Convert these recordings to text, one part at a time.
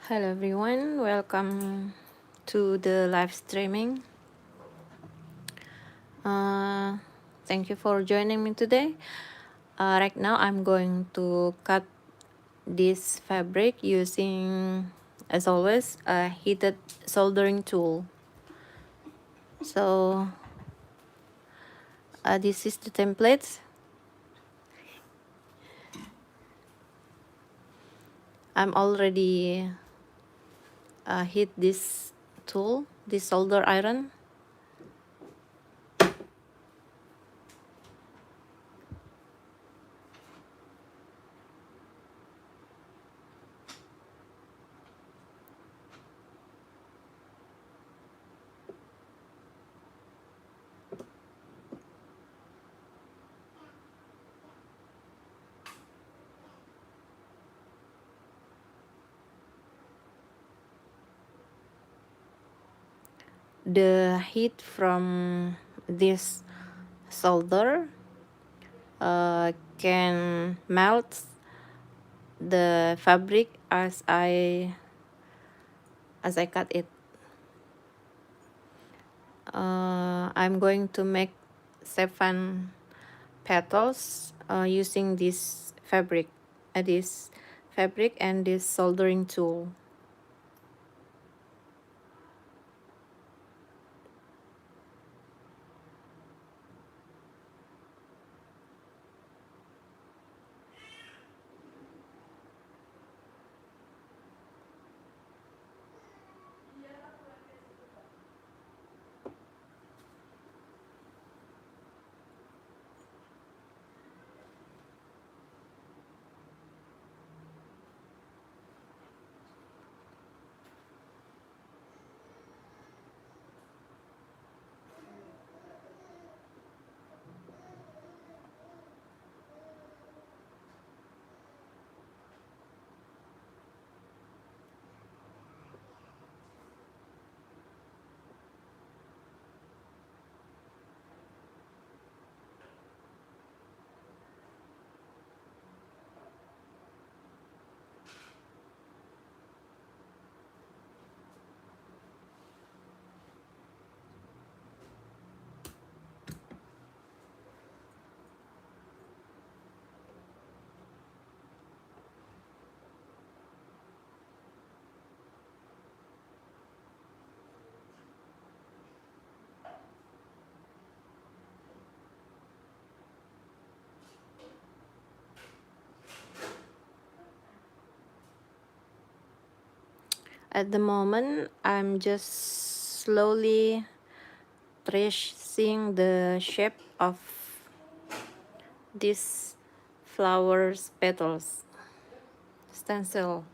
Hello everyone, welcome to the live streaming. Thank you for joining me today. Right now I'm going to cut this fabric using, as always, a heated soldering tool. So this is the template. I'm already heat this tool, this solder iron. The heat from this solder can melt the fabric as I cut it. I'm going to make 7 petals using this fabric and this soldering tool. At the moment, I'm just slowly tracing the shape of this flower's petals stencil.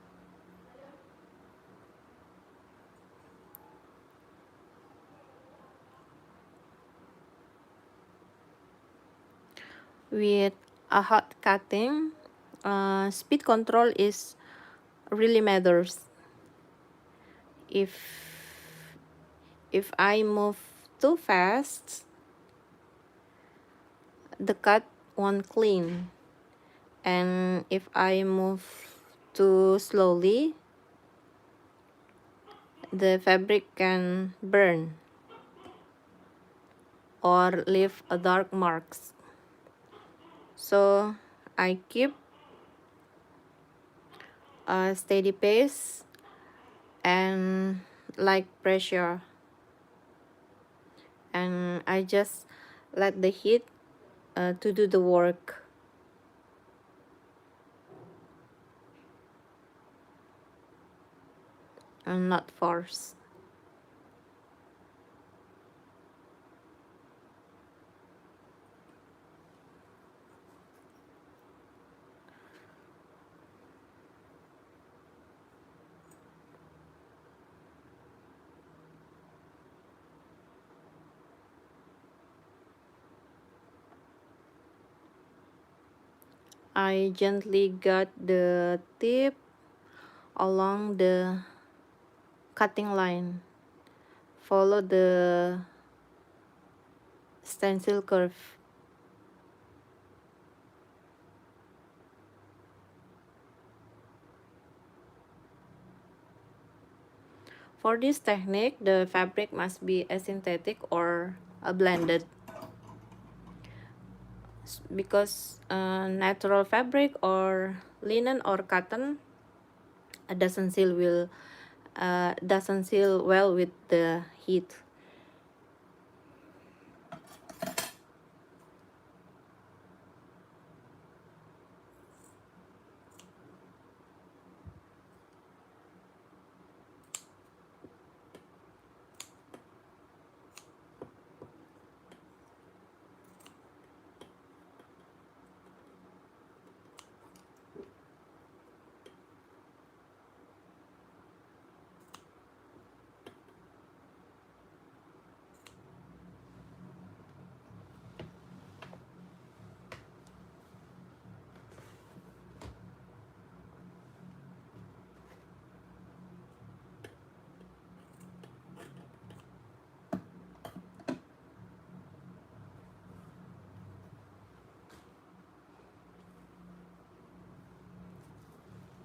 With a hot cutting, speed control is really matters. If I move too fast, the cut won't clean, and if I move too slowly, the fabric can burn or leave a dark marks. So I keep a steady pace and like pressure, and I just let the heat to do the work and not force. I gently got the tip along the cutting line. Follow the stencil curve. For this technique, the fabric must be a synthetic or a blended, because natural fabric or linen or cotton doesn't seal well with the heat.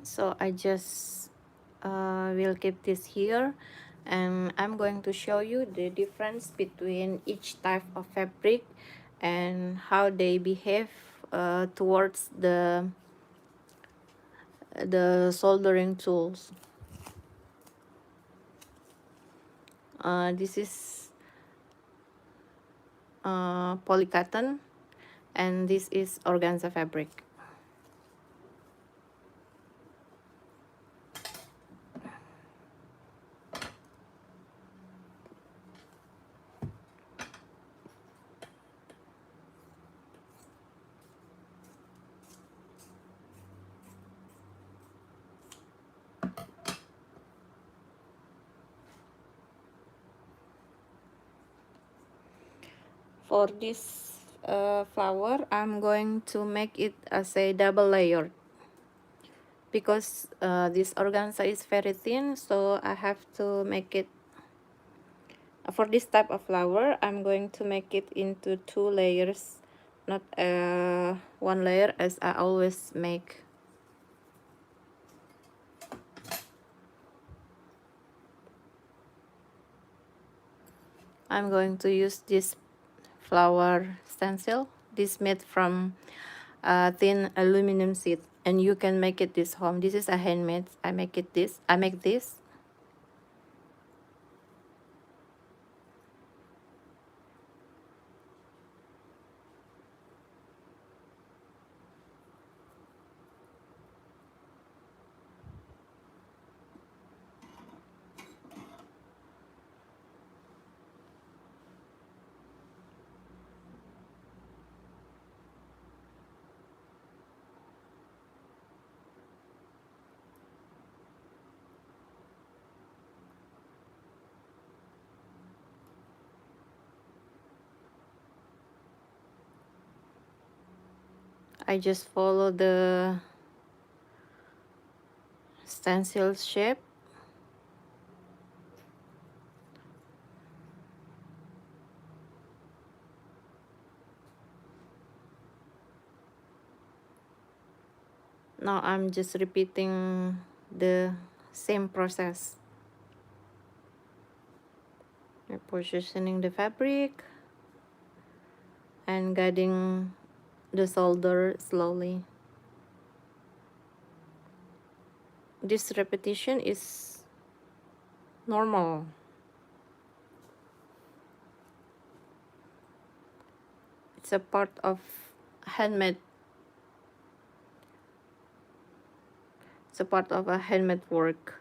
So I just will keep this here, and I'm going to show you the difference between each type of fabric and how they behave towards the soldering tools. This is polycotton, and this is organza fabric. For this flower, I'm going to make it as a double layer, because this organza is very thin, so I have to make it, for this type of flower I'm going to make it into 2 layers, not one layer as I always make. I'm going to use this flower stencil. This made from thin aluminum sheet, and you can make it this home. This is a handmade. I make this. I just follow the stencil shape. Now I'm just repeating the same process. I'm positioning the fabric and guiding the solder slowly. This repetition is normal. It's a part of handmade. It's a part of a handmade work.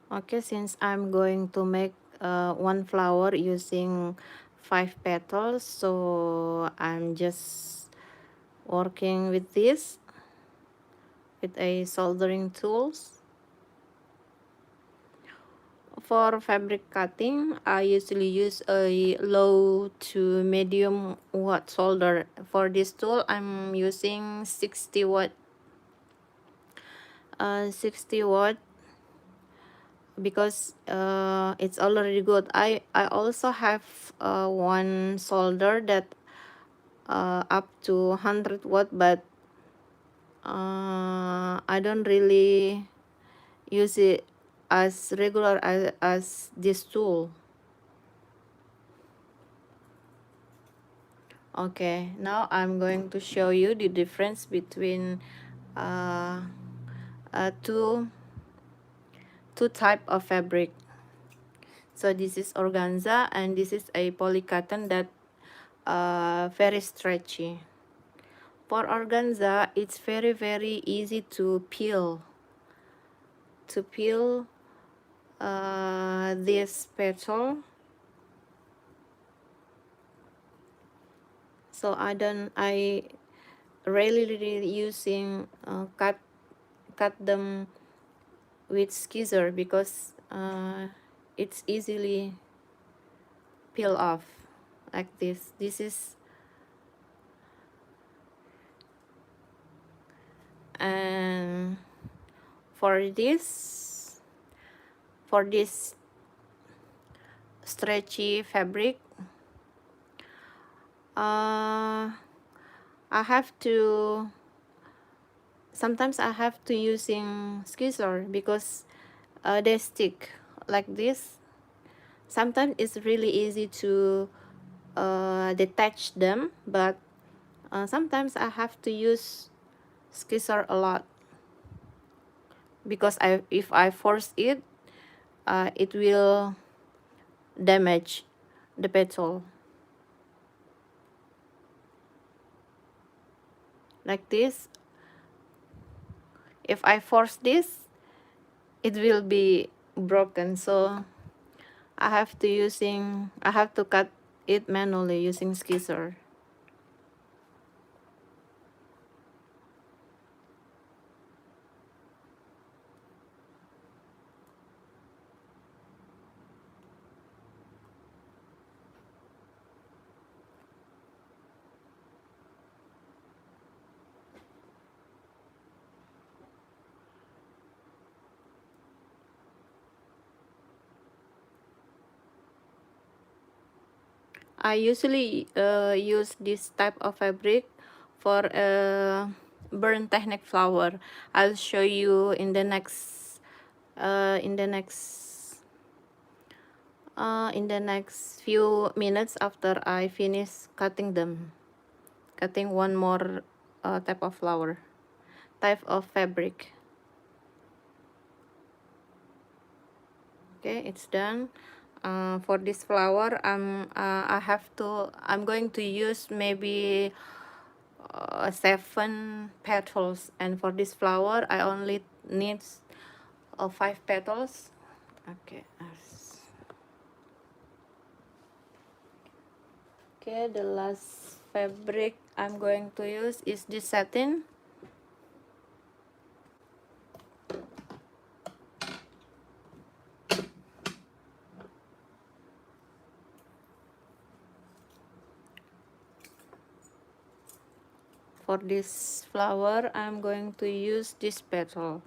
Okay, since I'm going to make one flower using 5 petals, so I'm just working with this with a soldering tools. For fabric cutting, I usually use a low to medium watt solder. For this tool, I'm using 60 watt because it's already good. I also have one solder that up to 100 watt, but I don't really use it as regular as this tool. Okay, now I'm going to show you the difference between uh, two type of fabric. So this is organza and this is a polycotton that very stretchy. For organza, it's very easy to peel this petal. So I rarely using cut them with scissor because it's easily peel off like this. This is and for this stretchy fabric, I have to sometimes I have to using scissor because they stick like this. Sometimes it's really easy to detach them, but sometimes I have to use scissor a lot because if I force it, it will damage the petal like this. If I force this, it will be broken, so I have to cut it manually using scissor. I usually use this type of fabric for a burn technique flower. I'll show you in the next few minutes after I finish cutting them. Cutting one more type of fabric. Okay, it's done. For this flower, I'm going to use maybe 7 petals, and for this flower I only need 5 petals. Okay. Okay, the last fabric I'm going to use is this satin. For this flower, I'm going to use this petal.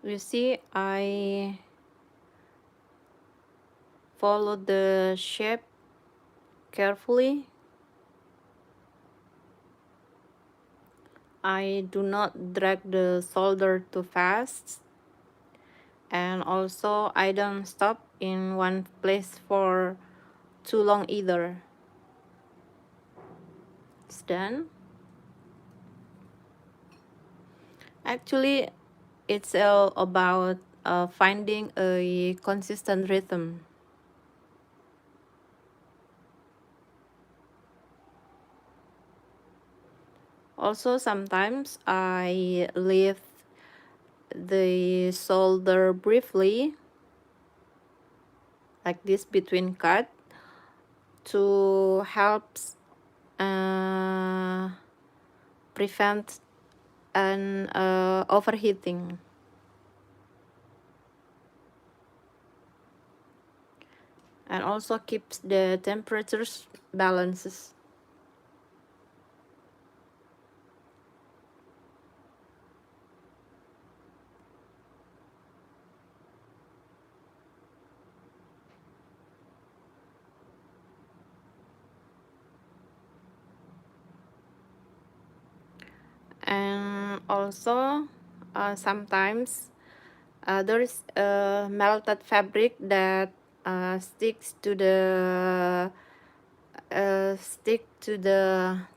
You see, I follow the shape carefully. I do not drag the solder too fast, and also I don't stop in one place for too long either. it's done. Actually, it's all about finding a consistent rhythm. Also, sometimes I leave the solder briefly, like this between cut, to help prevent an overheating, and also keeps the temperatures balances. And also sometimes there is a melted fabric that sticks to the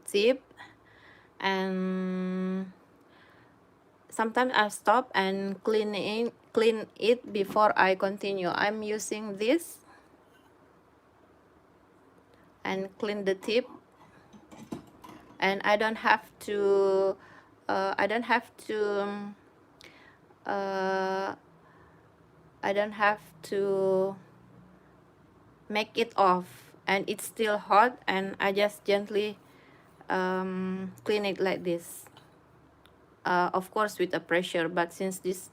tip, and sometimes I stop and clean it before I continue. I'm using this and clean the tip, and I don't have to uh, I don't have to uh, I don't have to make it off, and it's still hot, and I just gently clean it like this, of course with a pressure, but since this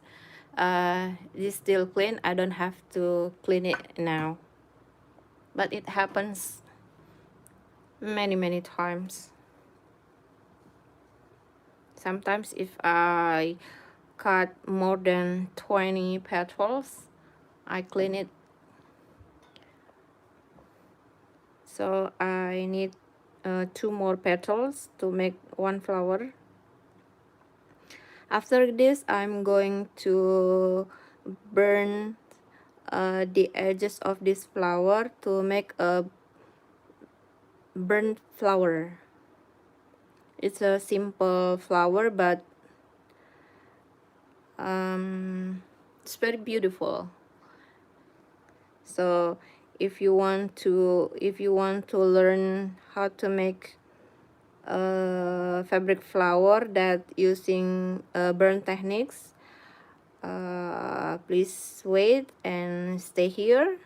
still clean, I don't have to clean it now, but it happens many times. Sometimes if I cut more than 20 petals, I clean it. So I need 2 more petals to make one flower. After this, I'm going to burn the edges of this flower to make a burnt flower. It's a simple flower, but it's very beautiful. So if you want to learn how to make a fabric flower that using burn techniques, please wait and stay here.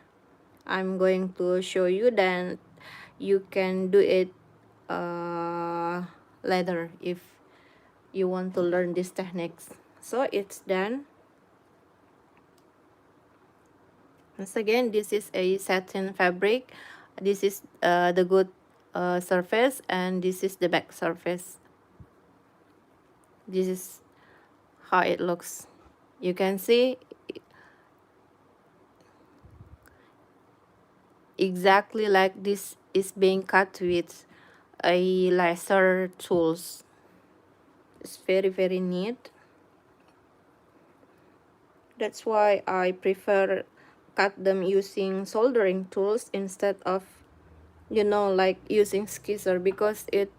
I'm going to show you that you can do it later if you want to learn these techniques. So it's done. Once again, this is a satin fabric. This is the good surface, and this is the back surface. This is how it looks. You can see exactly like this is being cut with a laser tools. It's very neat. That's why I prefer cut them using soldering tools instead of, you know, like using skisser, because it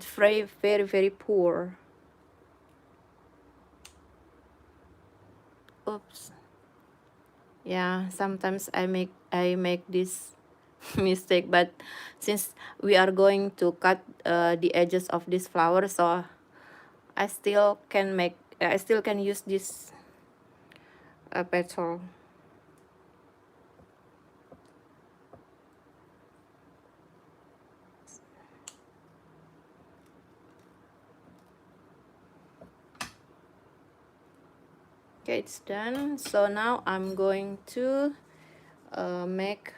fray very poor. Oops. Yeah, sometimes I make this mistake, but since we are going to cut the edges of this flower, so I still can use this petal. Okay, it's done. So now I'm going to make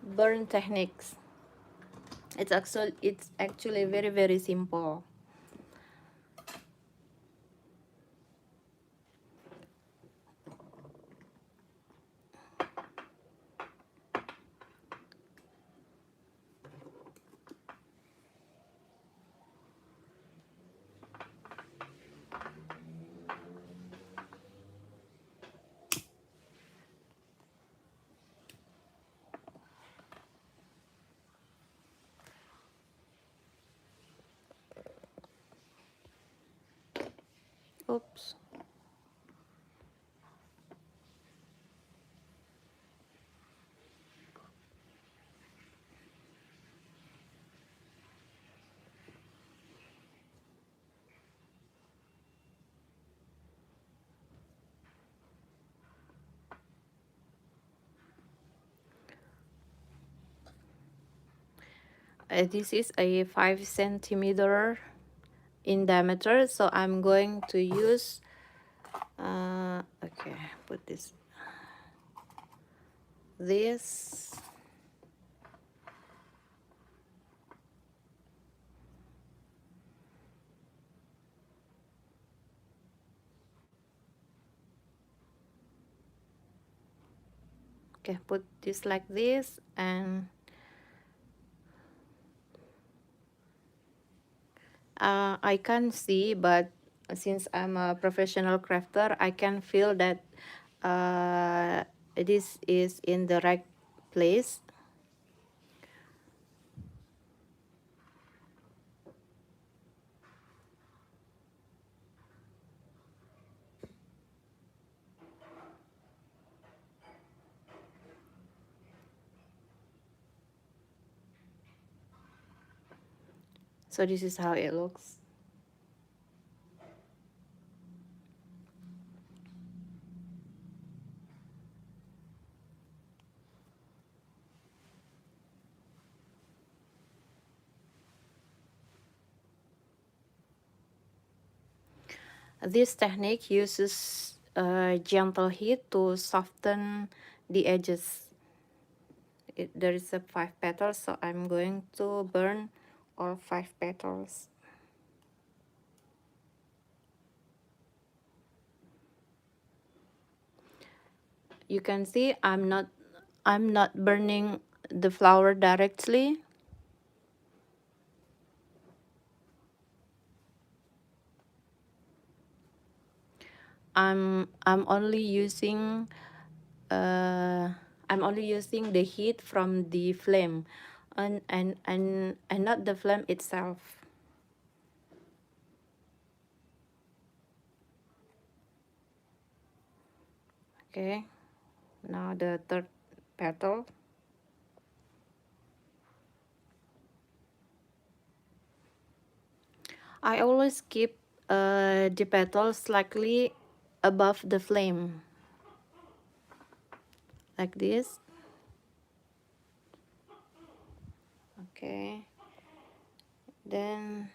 burn techniques. It's actually very simple. Oops. This is a 5 centimeter in diameter, so I'm going to use okay, put this okay, put this like this, and I can't see, but since I'm a professional crafter, I can feel that this is in the right place. So this is how it looks. This technique uses gentle heat to soften the edges. There is a 5 petals, so I'm going to burn all 5 petals. You can see I'm not burning the flower directly. I'm only using the heat from the flame, and not the flame itself. Okay, now the third petal. I always keep the petals slightly above the flame, like this. Okay, then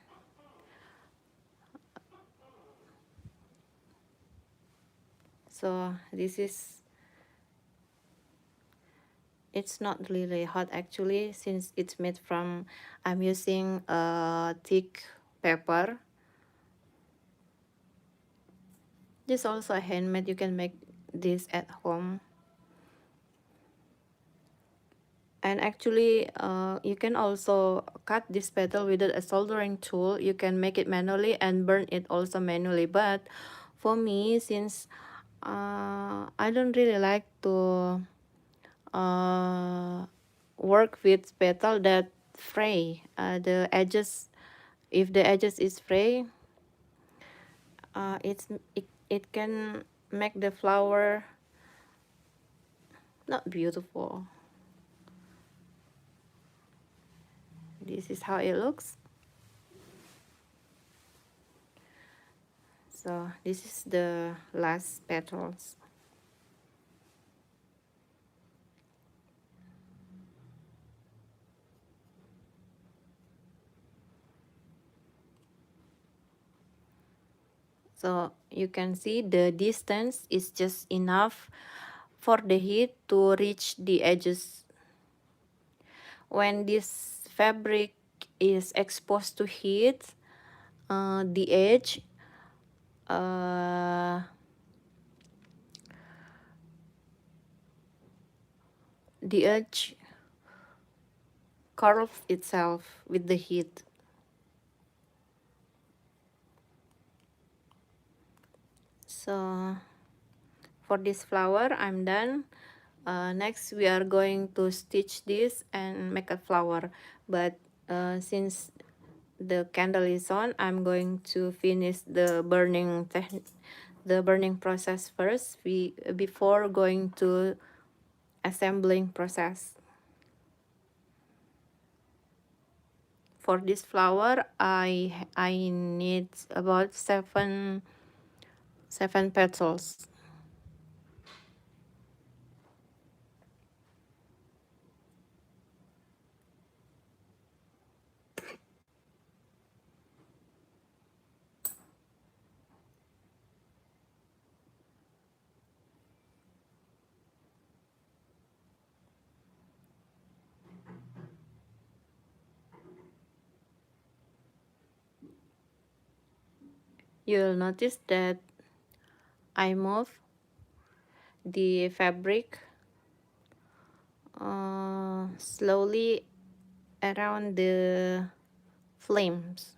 so this is, it's not really hot actually, since it's made from, I'm using a thick paper. This also handmade, you can make this at home. And actually you can also cut this petal with a soldering tool. You can make it manually and burn it also manually, but for me, since I don't really like to work with petal that fray, the edges, if the edges is fray, it can make the flower not beautiful. This is how it looks. So this is the last petals. So you can see the distance is just enough for the heat to reach the edges. When this fabric is exposed to heat, the edge uh, the edge curves itself with the heat. So for this flower, I'm done. Next we are going to stitch this and make a flower, but since the candle is on, I'm going to finish the burning process first before going to assembling process. For this flower, I need about seven petals. You'll notice that I move the fabric slowly around the flames.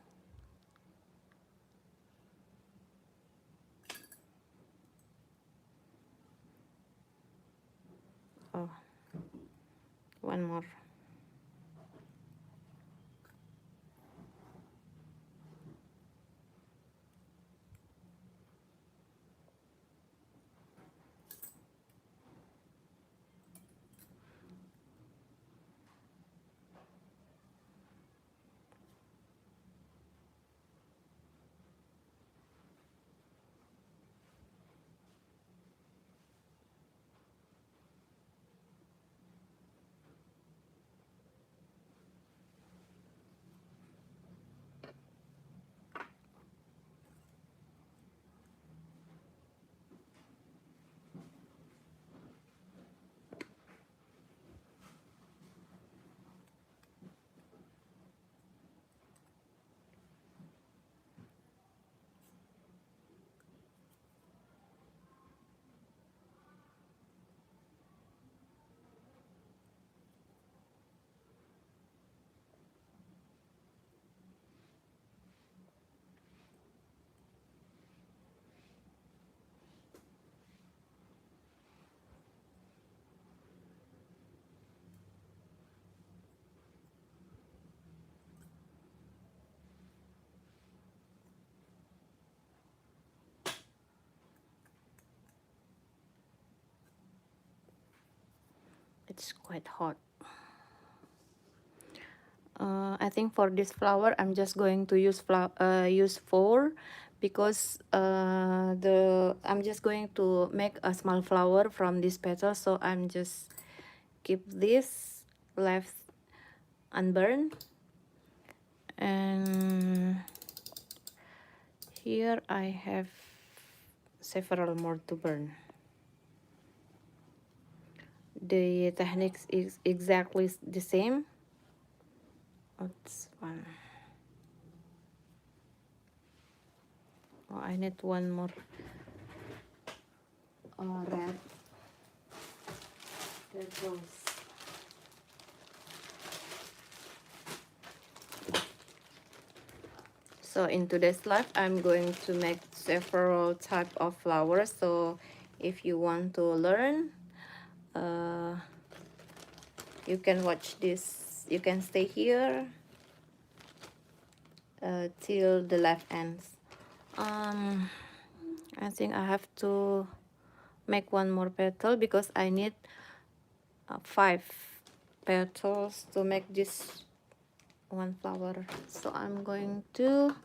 Oh, one more. It's quite hot. I think for this flower, I'm just going to use four, because I'm just going to make a small flower from this petal, so I'm just keep this left unburned. And here I have several more to burn. The techniques is exactly the same. What's one? Oh, I need one more red rose. So in today's life, I'm going to make several type of flowers. So if you want to learn, you can watch this. You can stay here till the life ends. I think I have to make one more petal, because I need 5 petals to make this one flower. So I'm going to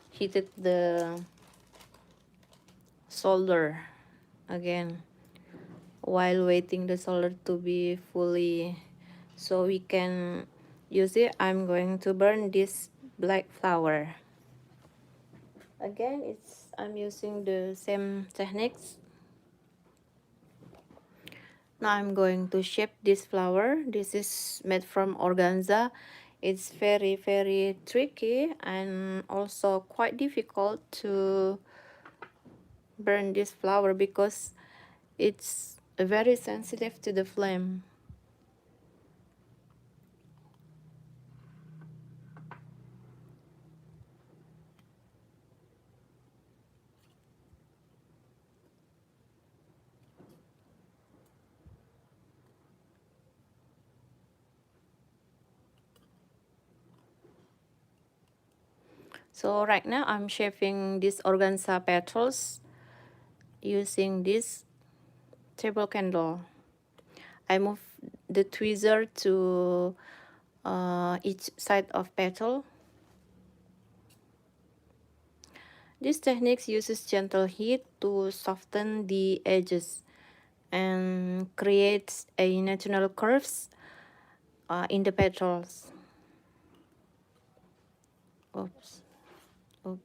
heat it the solder again while waiting the solder to be fully, so we can use it. I'm going to burn this black flower again. I'm using the same techniques. Now I'm going to shape this flower. This is made from organza. It's very tricky and also quite difficult to burn this flower, because it's very sensitive to the flame. So right now I'm shaping this organza petals using this table candle. I move the tweezer to each side of petal. This technique uses gentle heat to soften the edges and creates a natural curves in the petals. Oops. Oops.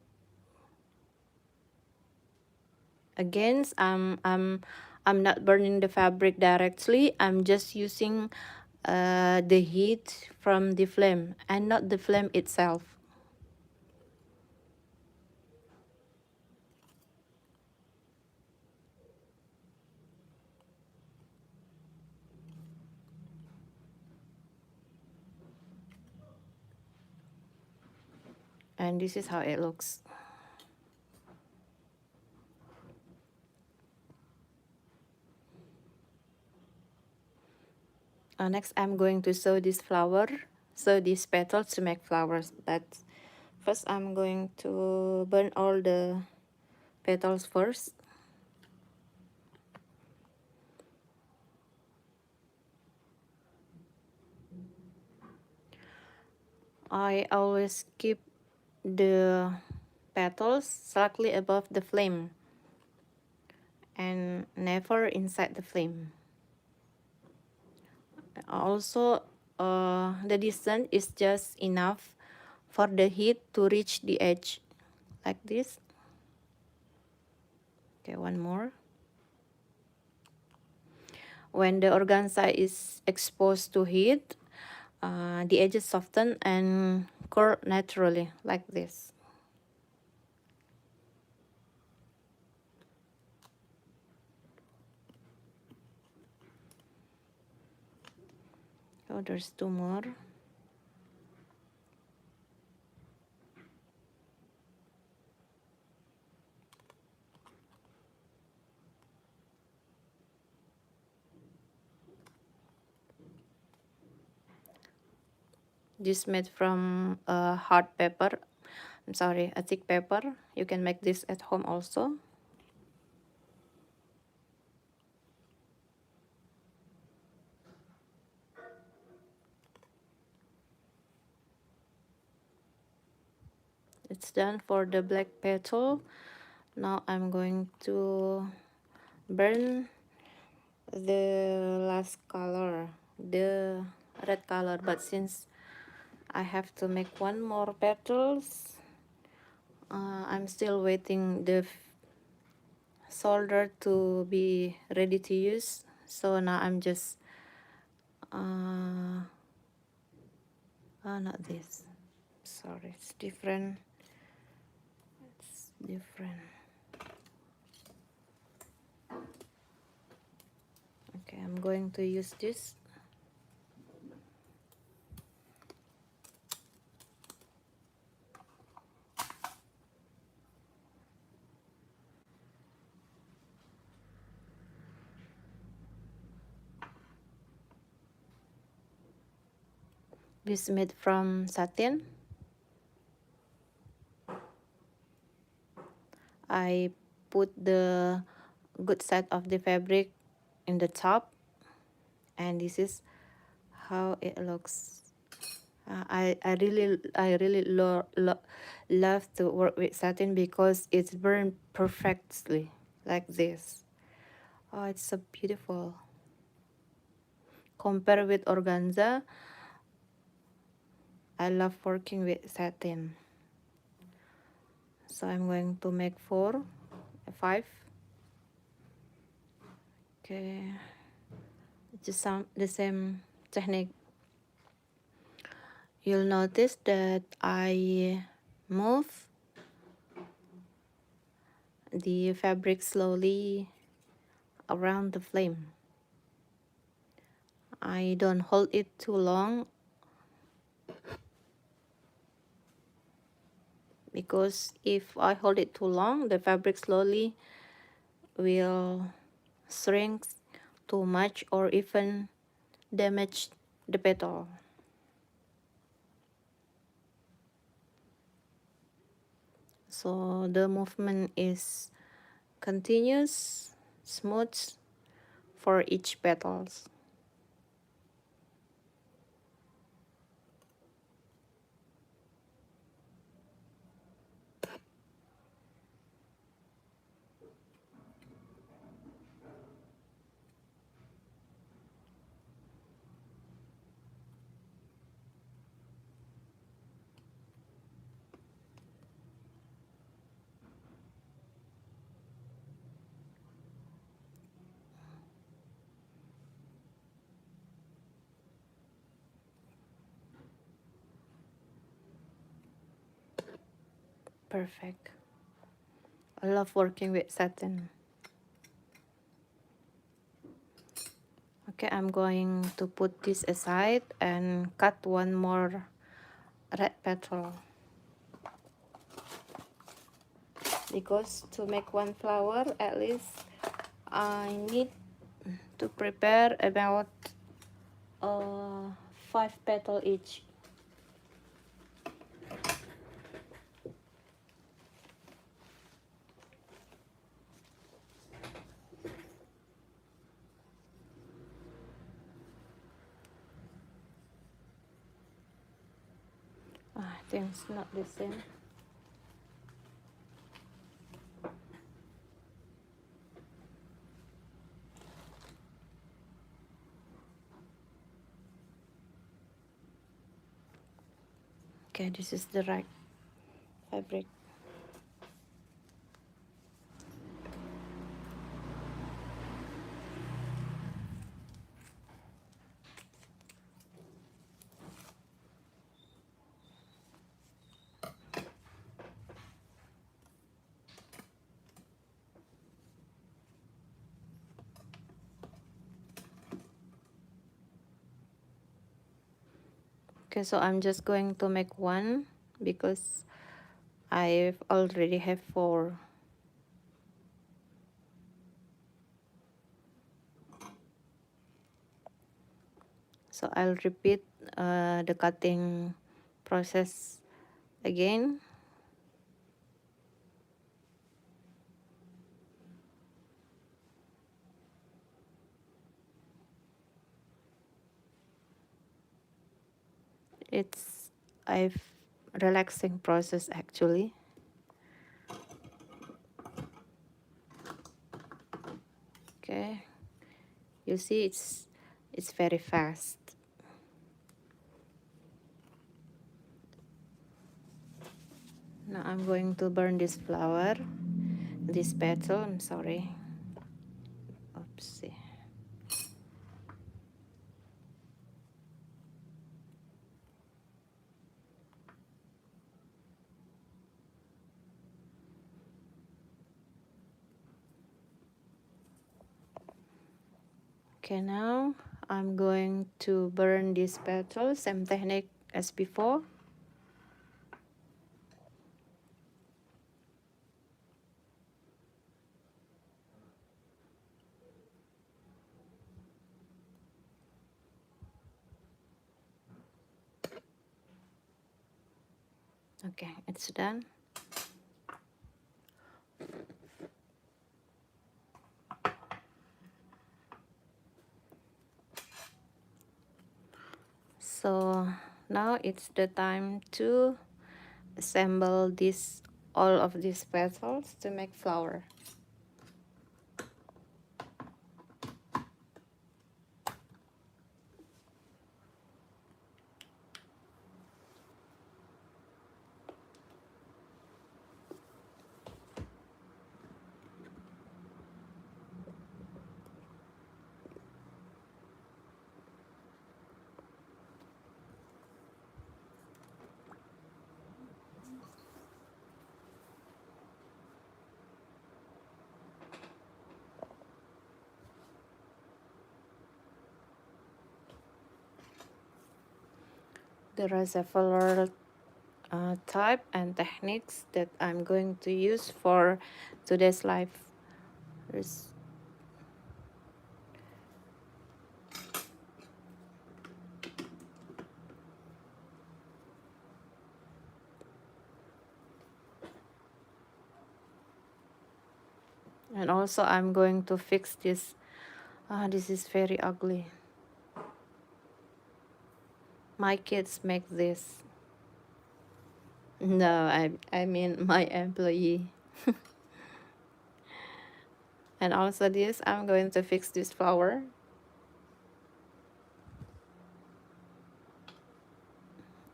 Again, I'm not burning the fabric directly. I'm just using the heat from the flame and not the flame itself. And this is how it looks. Next, I'm going to sew this flower, sew these petals to make flowers. But first, I'm going to burn all the petals first. I always keep the petals slightly above the flame and never inside the flame. Also, the distance is just enough for the heat to reach the edge, like this. Okay, one more. When the organza is exposed to heat, the edges soften and curl naturally, like this. Oh, there's two more. This made from hard paper. I'm sorry, a thick paper. You can make this at home also. It's done for the black petal. Now I'm going to burn the last color, the red color. But since I have to make one more petals, I'm still waiting the solder to be ready to use. So now I'm just not this, sorry, it's different. Okay, I'm going to use this. This made from satin. I put the good side of the fabric in the top, and this is how it looks. I really love to work with satin because it's burned perfectly like this. Oh, it's so beautiful. Compared with organza, I love working with satin. So I'm going to make 5. Okay, just the same technique. You'll notice that I move the fabric slowly around the flame. I don't hold it too long because if I hold it too long, the fabric slowly will shrink too much or even damage the petal. so the movement is continuous, smooth for each petals. Perfect. I love working with satin. Okay, I'm going to put this aside and cut one more red petal, because to make one flower at least I need to prepare about 5 petals each. I think it's not the same. Okay, this is the right fabric. Okay, so I'm just going to make one because I already have 4. So I'll repeat the cutting process again. It's a relaxing process actually. Okay, you see it's very fast. Now I'm going to burn this flower, this petal, I'm sorry. Oopsie. Okay, now I'm going to burn this petal, same technique as before. Okay, it's done. So now it's the time to assemble all of these petals to make flower. There are several type and techniques that I'm going to use for today's live. There's And also I'm going to fix this. This is very ugly. My kids make this. No, I mean my employee. And also this, I'm going to fix this flower.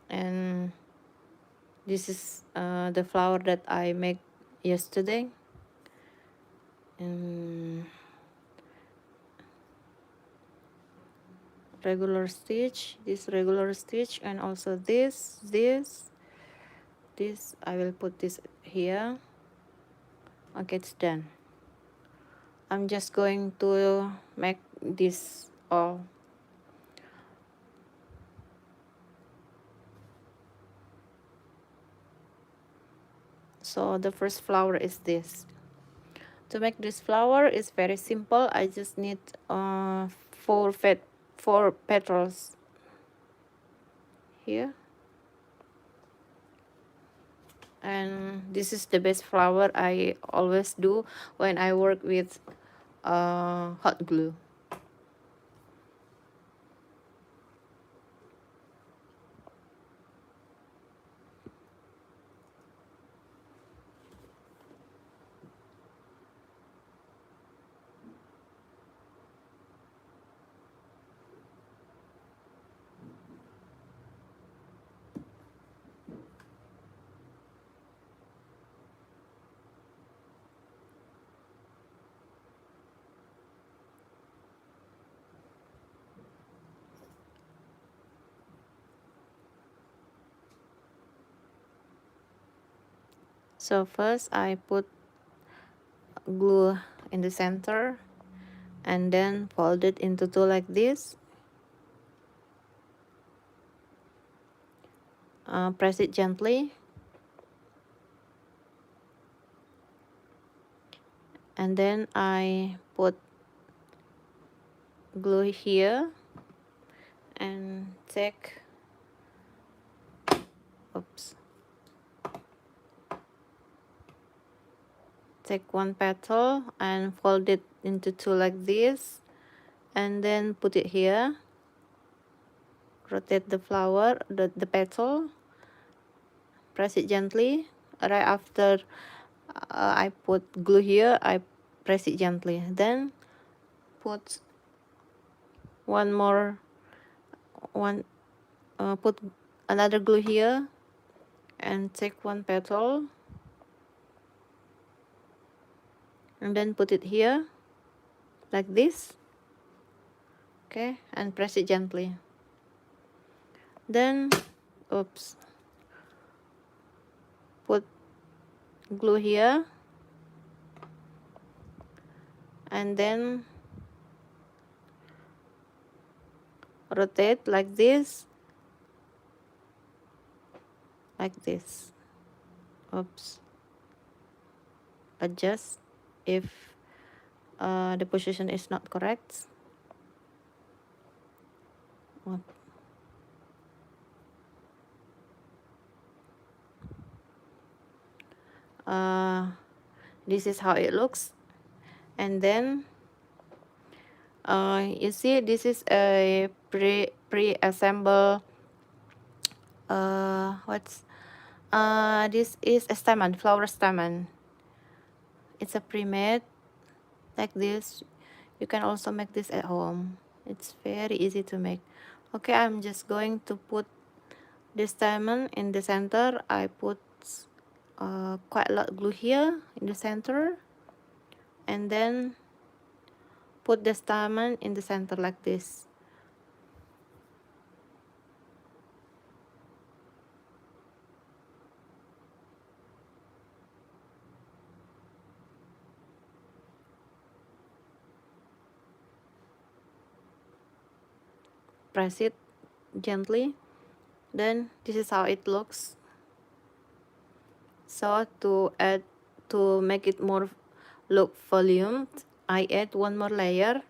And this is the flower that I make yesterday. And regular stitch, this regular stitch, and also this I will put this here. Okay, it's done. I'm just going to make this all. So the first flower is this. To make this flower is very simple. I just need four petals here. And this is the best flower I always do when I work with hot glue. So first I put glue in the center and then fold it into two like this. Press it gently. And then I put glue here and take one petal and fold it into two like this, and then put it here. Rotate the flower, the petal, press it gently. Right after I put glue here, I press it gently. Then put put another glue here and take one petal and then put it here like this. Okay, and press it gently. Then put glue here and then rotate like this, adjust if the position is not correct. This is how it looks. And then you see this is a pre-assembled this is a stamen, flower stamen. It's a pre-made like this. You can also make this at home. It's very easy to make. Okay, I'm just going to put this stamen in the center. I put quite a lot of glue here in the center, and then put the stamen in the center like this. Press it gently. Then this is how it looks. So to make it more look volumed, I add one more layer.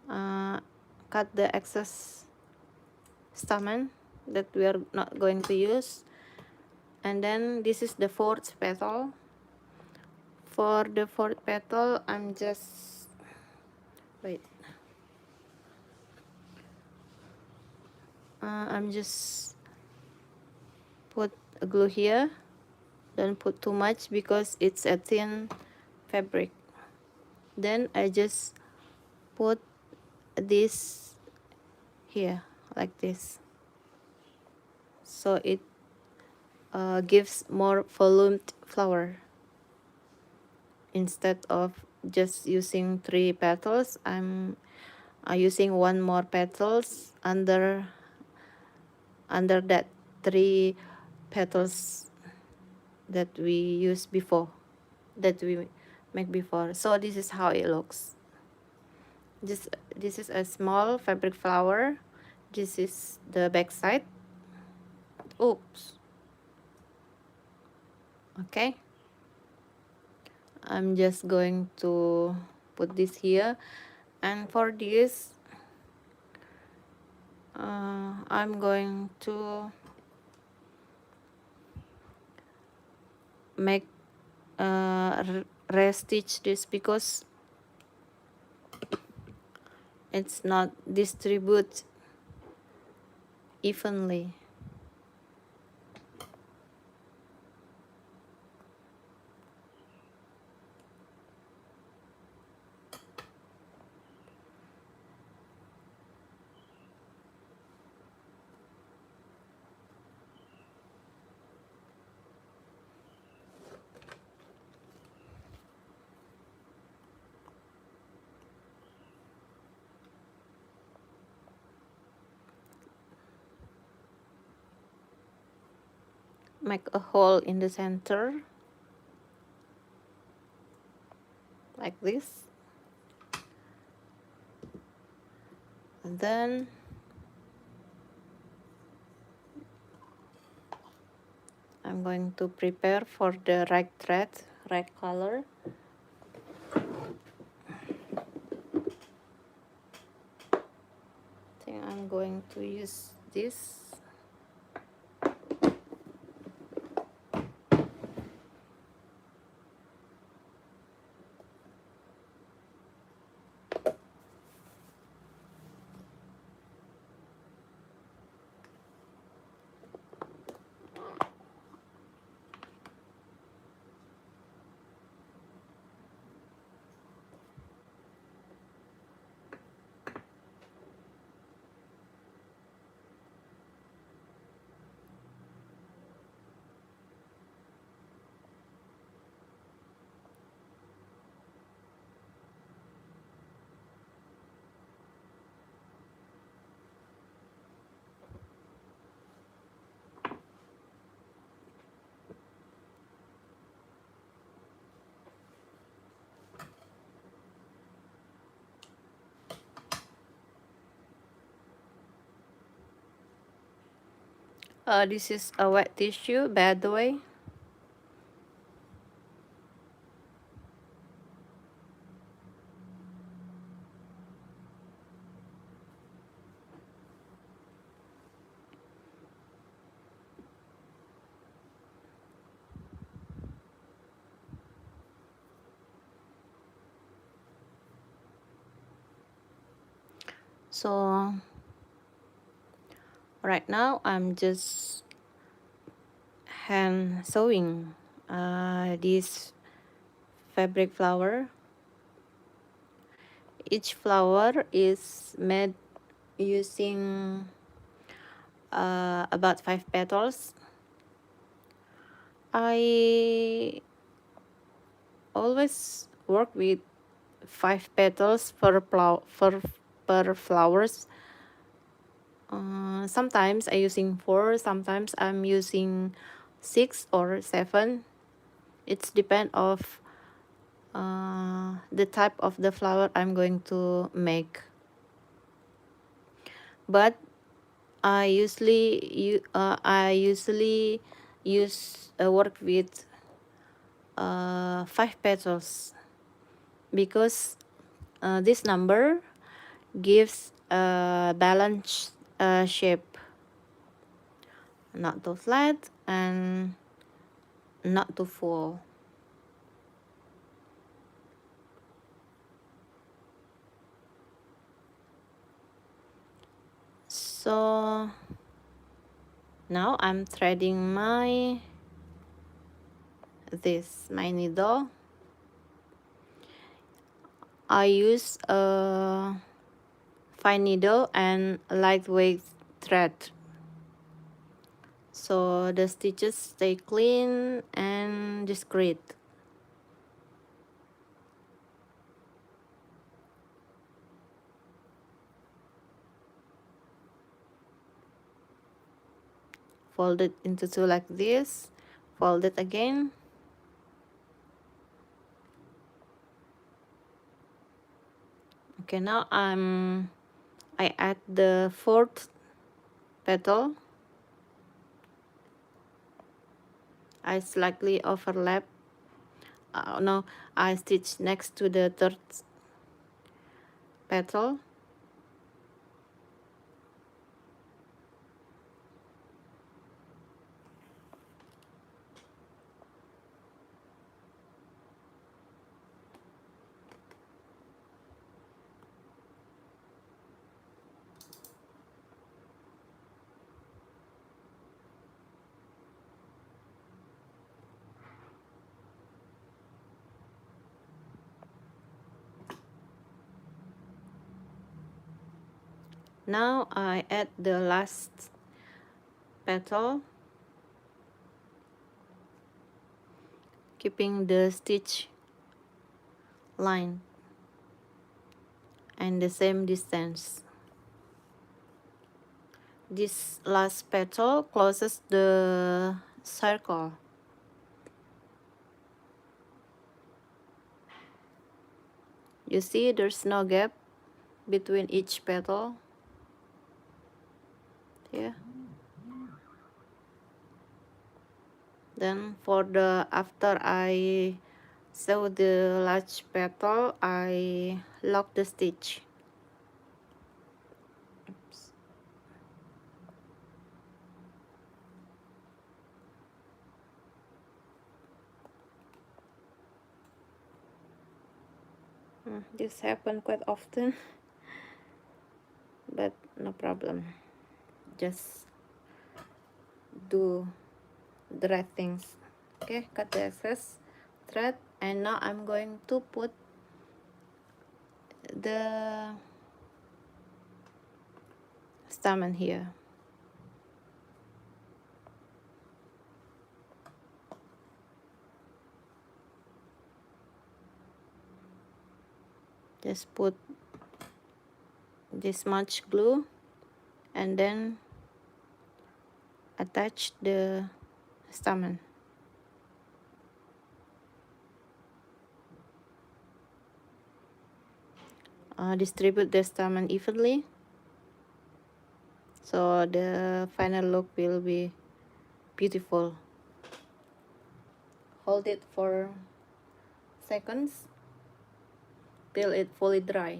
Cut the excess stamen that we are not going to use. And then this is the fourth petal. For the fourth petal, I'm just wait. I'm just put a glue here. Don't put too much because it's a thin fabric. Then I just put this here like this, so it gives more volumed flower. Instead of just using 3 petals, I'm using one more petals under that 3 petals that we used before, that we make before. So this is how it looks. This is a small fabric flower. This is the back side. Oops. Okay, I'm just going to put this here, and for this I'm going to make restitch this because it's not distribute evenly. Make a hole in the center like this, and then I'm going to prepare for the right thread, right color. I think I'm going to use this. This is a wet tissue, by the way. So right now I'm just hand sewing this fabric flower. Each flower is made using about 5 petals. I always work with 5 petals per flowers. Sometimes I'm using 4, sometimes I'm using 6 or 7. It's depend of the type of the flower I'm going to make. But I usually use work with 5 petals because this number gives a balanced shape, not too flat and not too full. So now I'm threading my needle. I use a fine needle and lightweight thread, so the stitches stay clean and discreet. Fold it into two like this, fold it again. Okay, now I add the fourth petal. I slightly overlap. No, I stitch next to the third petal. Now I add the last petal, keeping the stitch line and the same distance. This last petal closes the circle. You see there's no gap between each petal here. Then for the after I sew the large petal, I lock the stitch. Oops. This happens quite often, but no problem. Just do the right things. Okay, cut the excess thread, and now I'm going to put the stamen here. Just put this much glue and then attach the stamen. Distribute the stamen evenly, so the final look will be beautiful. Hold it for seconds till it fully dry.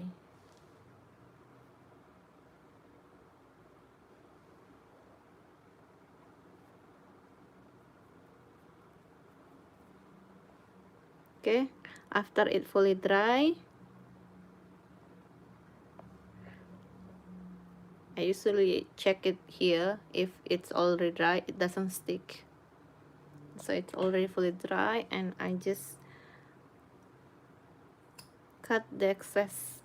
Okay, after it fully dry, I usually check it here. If it's already dry, it doesn't stick. So it's already fully dry, and I just cut the excess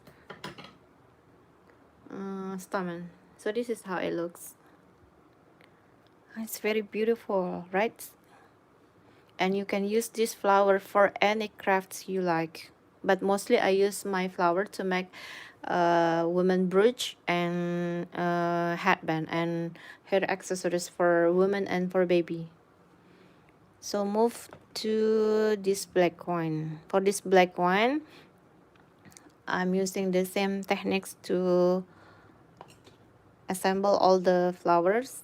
stamen. So this is how it looks. It's very beautiful, right? And you can use this flower for any crafts you like, but mostly I use my flower to make women brooch and headband and hair accessories for women and for baby. So move to this black one. For this black one, I'm using the same techniques to assemble all the flowers,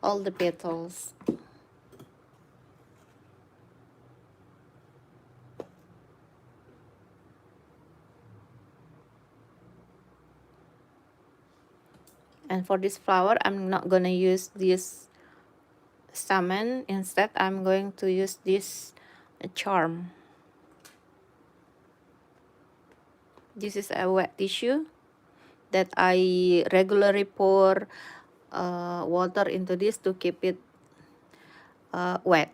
all the petals. And for this flower, I'm not gonna use this stamen. Instead, I'm going to use this charm. This is a wet tissue, that I regularly pour water into this to keep it wet.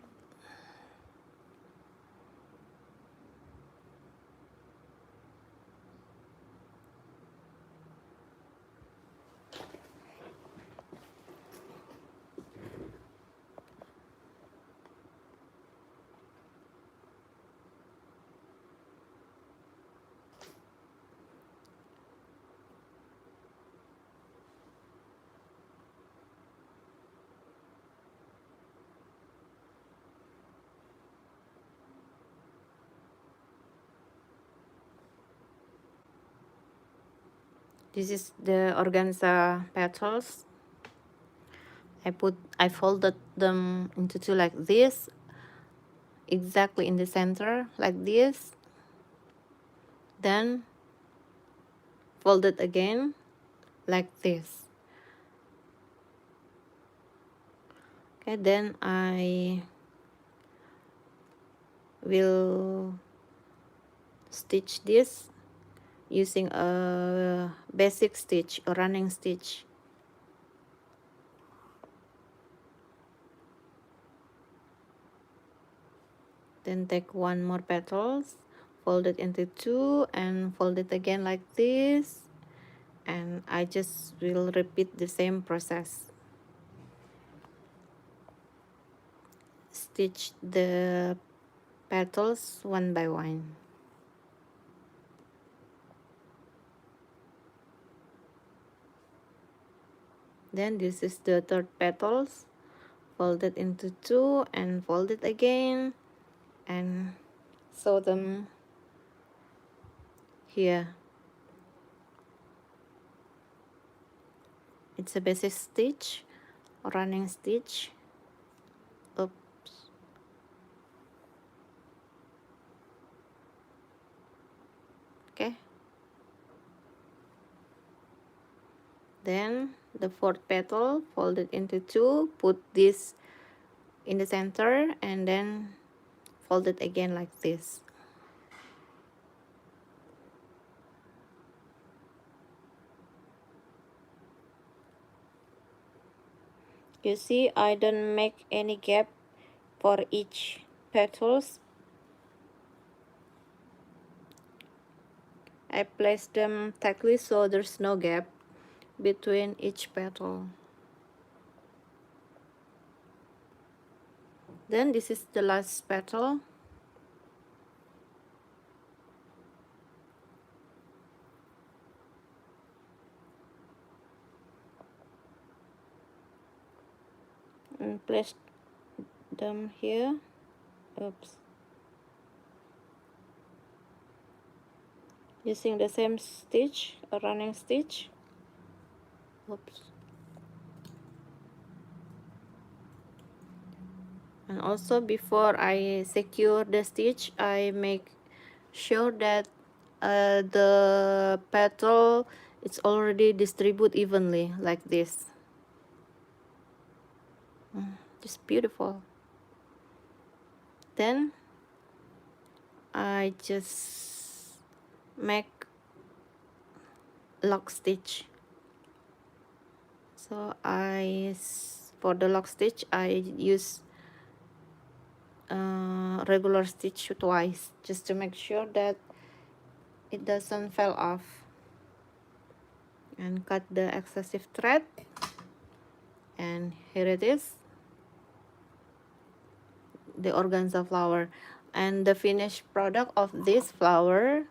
This is the organza petals. I folded them into two like this, exactly in the center like this, then fold it again like this. Okay, then I will stitch this using a basic stitch, a running stitch. Then take one more petals, fold it into two and fold it again like this, and I just will repeat the same process. Stitch the petals one by one. Then this is the third petals, fold it into two and fold it again and sew them here. It's a basic stitch, running stitch. Oops. Okay. Then the fourth petal, fold it into two, put this in the center and then fold it again like this. You see, I don't make any gap for each petals. I place them tightly so there's no gap between each petal. Then this is the last petal. And place them here. Oops. Using the same stitch, a running stitch. Oops. And also before I secure the stitch, I make sure that the petal it's already distributed evenly like this. Just beautiful. Then I just make lock stitch. So for the lock stitch I use regular stitch twice just to make sure that it doesn't fall off. And cut the excessive thread, and here it is, the organza flower. And the finished product of this flower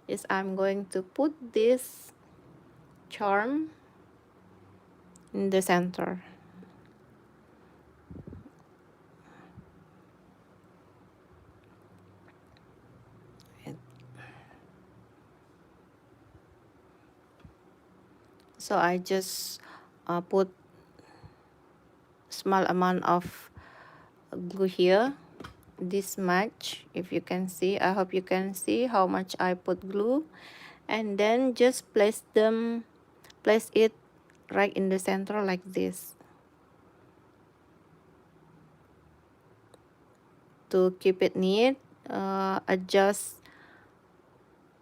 is I'm going to put this charm in the center. So I just put small amount of glue here, this much, if you can see. I hope you can see how much I put glue, and then just place it right in the center like this to keep it neat. Adjust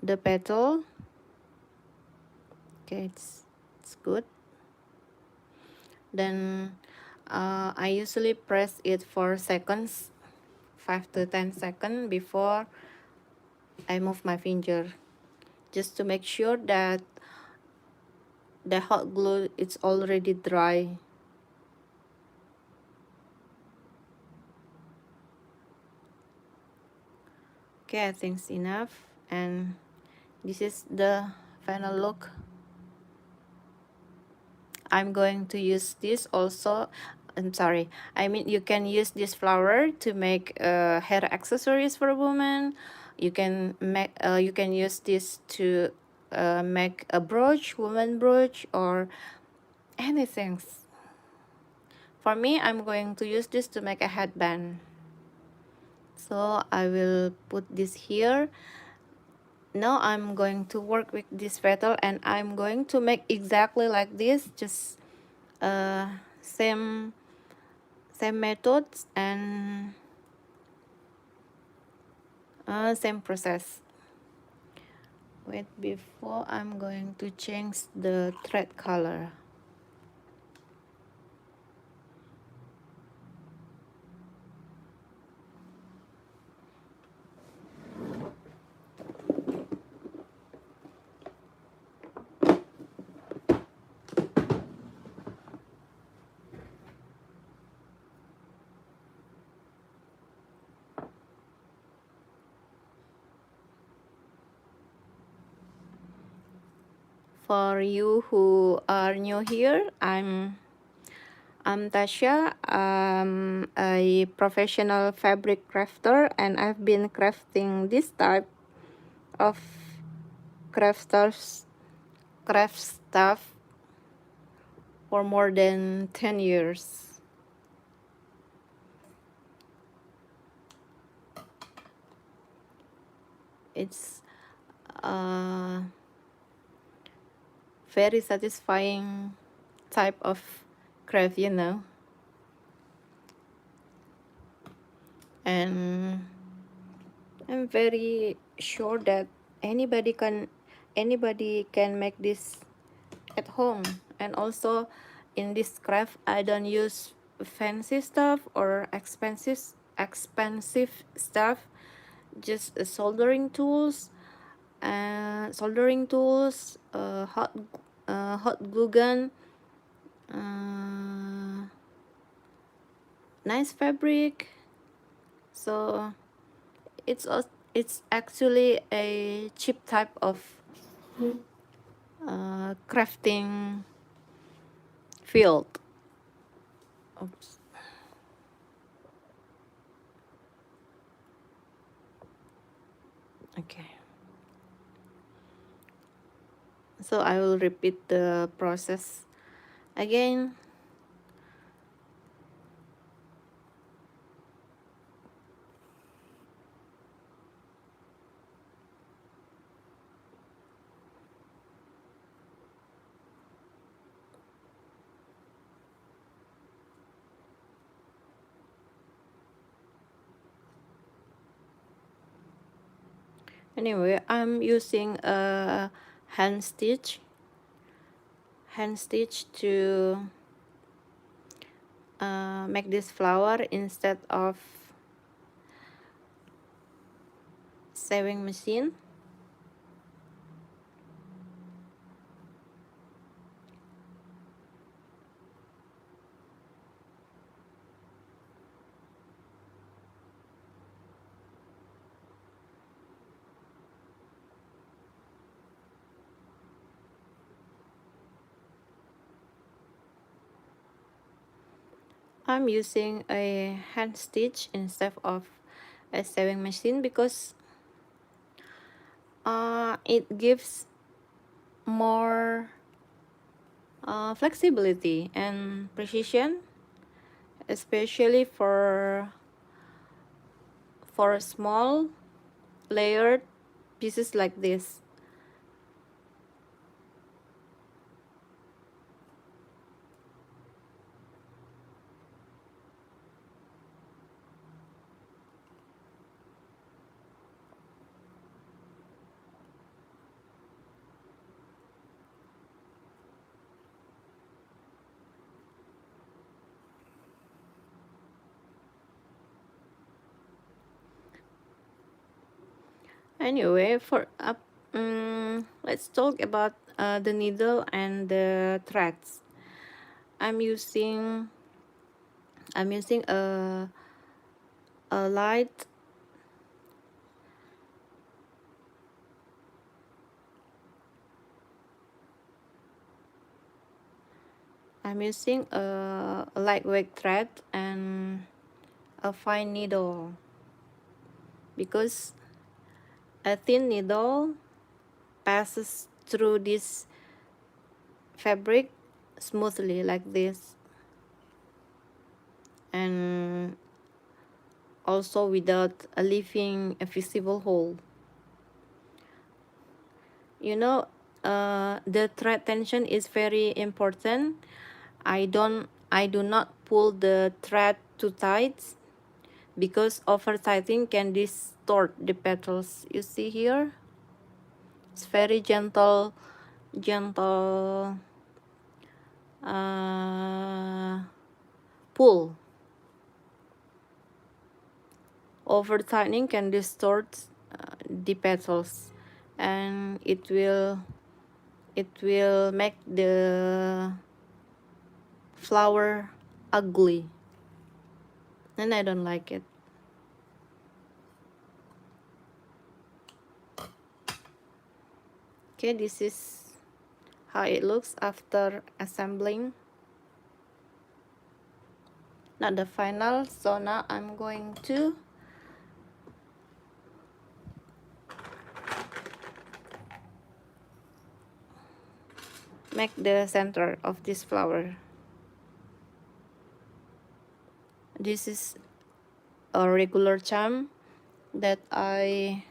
the petal. Okay, it's good. Then I usually press it for seconds, 5 to 10 seconds before I move my finger, just to make sure that the hot glue is already dry. Okay, I think it's enough, and this is the final look. I'm going to use this also. I'm sorry, I mean, you can use this flower to make hair accessories for a woman. You can use this to make a brooch, woman brooch, or anything. For me, I'm going to use this to make a headband. So I will put this here. Now I'm going to work with this petal, and I'm going to make exactly like this, just same methods and same process. Wait, before I'm going to change the thread color. For you who are new here, I'm Tasha. I'm a professional fabric crafter, and I've been crafting this type of craft stuff for more than 10 years. It's a very satisfying type of craft, you know. And I'm very sure that anybody can make this at home. And also in this craft, I don't use fancy stuff or expensive stuff, just soldering tools, hot glue gun, nice fabric. So it's actually a cheap type of crafting field. Oops. Okay. So I will repeat the process again. Anyway, I'm using a hand stitch to make this flower instead of sewing machine. I'm using a hand stitch instead of a sewing machine because it gives more flexibility and precision, especially for small layered pieces like this. Anyway, let's talk about the needle and the threads. I'm using a light a lightweight thread and a fine needle, because a thin needle passes through this fabric smoothly like this, and also without leaving a visible hole. You know, the thread tension is very important. I do not pull the thread too tight, because over tightening can distort the petals. You see here, it's very gentle uh, pull. Over tightening can distort the petals, and it will make the flower ugly, and I don't like it. Okay, this is how it looks after assembling. Not the final, so now I'm going to make the center of this flower. This is a regular charm that I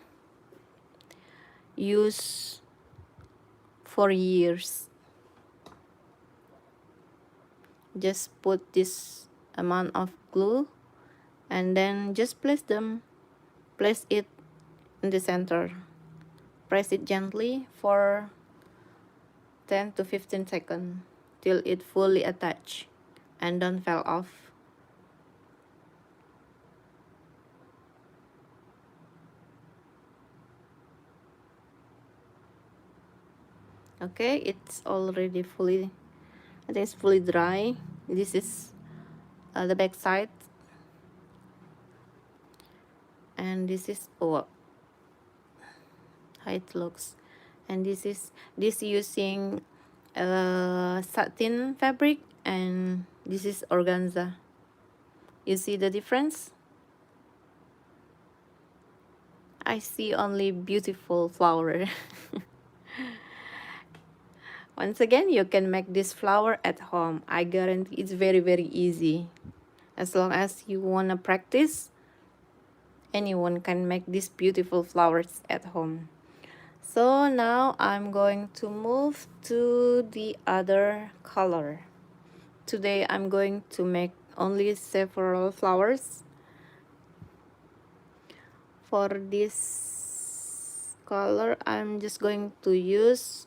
use for years. Just put this amount of glue and then just place it in the center. Press it gently for 10 to 15 seconds till it fully attach and don't fall off. Okay, it's already fully, I think it's fully dry. This is the back side, and this is how it looks. And this using satin fabric, and this is organza. You see the difference? I see only beautiful flower. Once again, you can make this flower at home. I guarantee it's very, very easy. As long as you wanna practice, anyone can make these beautiful flowers at home. So now I'm going to move to the other color. Today I'm going to make only several flowers. For this color, I'm just going to use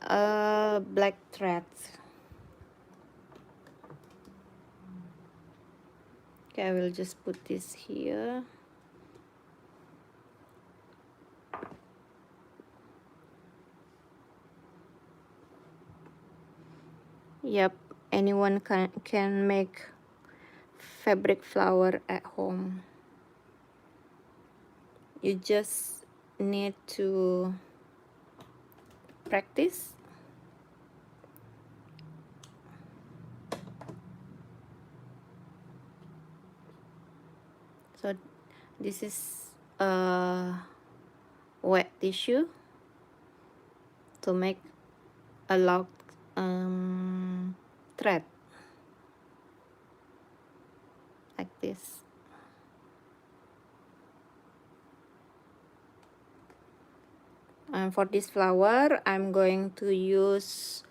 black thread. Okay, I will just put this here. Yep, anyone can make fabric flower at home. You just need to practice. So this is a wet tissue to make a lock thread like this. And for this flower, I'm going to use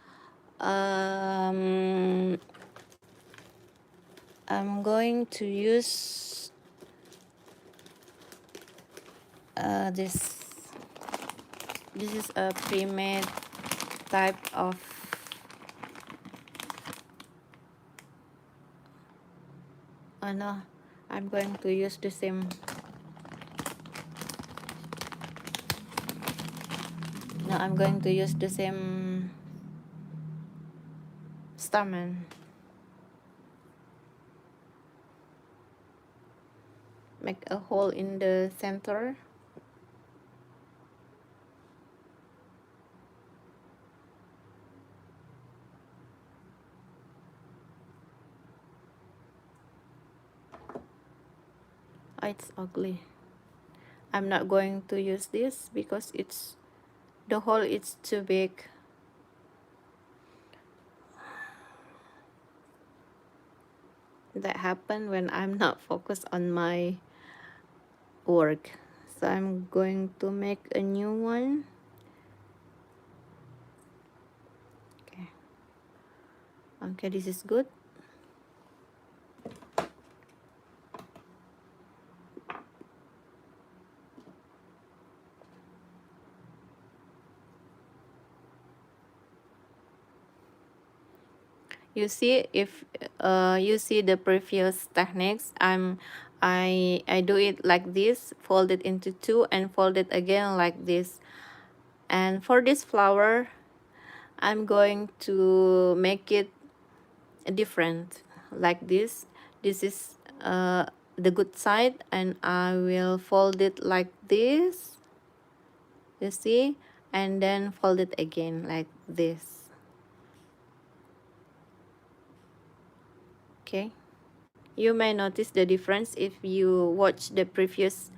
this. This is a pre-made type of no, I'm going to use the same Now I'm going to use the same stamen. Make a hole in the center. Oh, it's ugly. I'm not going to use this because it's the hole is too big. That happened when I'm not focused on my work. So I'm going to make a new one. Okay. Okay, this is good. You see, if you see the previous techniques, I do it like this, fold it into two and fold it again like this. And for this flower, I'm going to make it different like this. This is the good side, and I will fold it like this, you see, and then fold it again like this. Okay, you may notice the difference if you watch the previous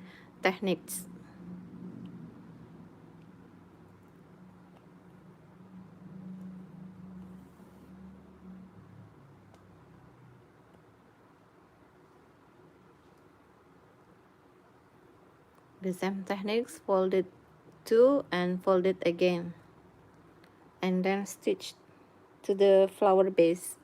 techniques. The same techniques, fold it two and fold it again, and then stitch to the flower base.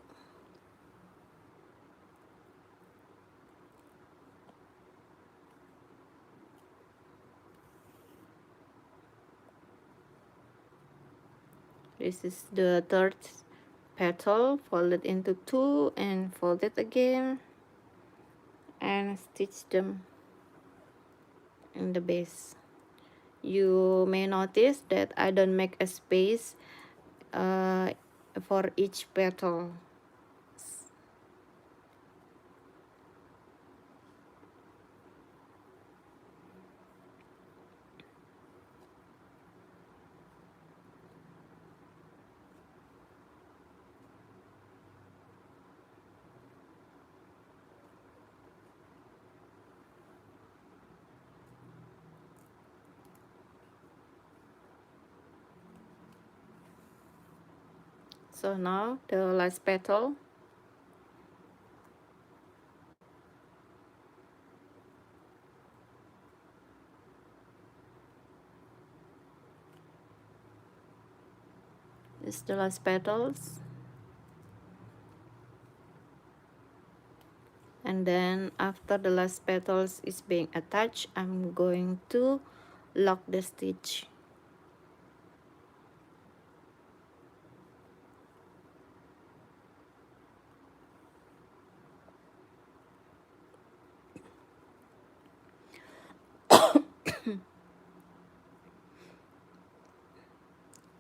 This is the third petal, fold it into two and fold it again and stitch them in the base. You may notice that I don't make a space for each petal. So now the last petal. This is the last petals. And then after the last petals is being attached, I'm going to lock the stitch.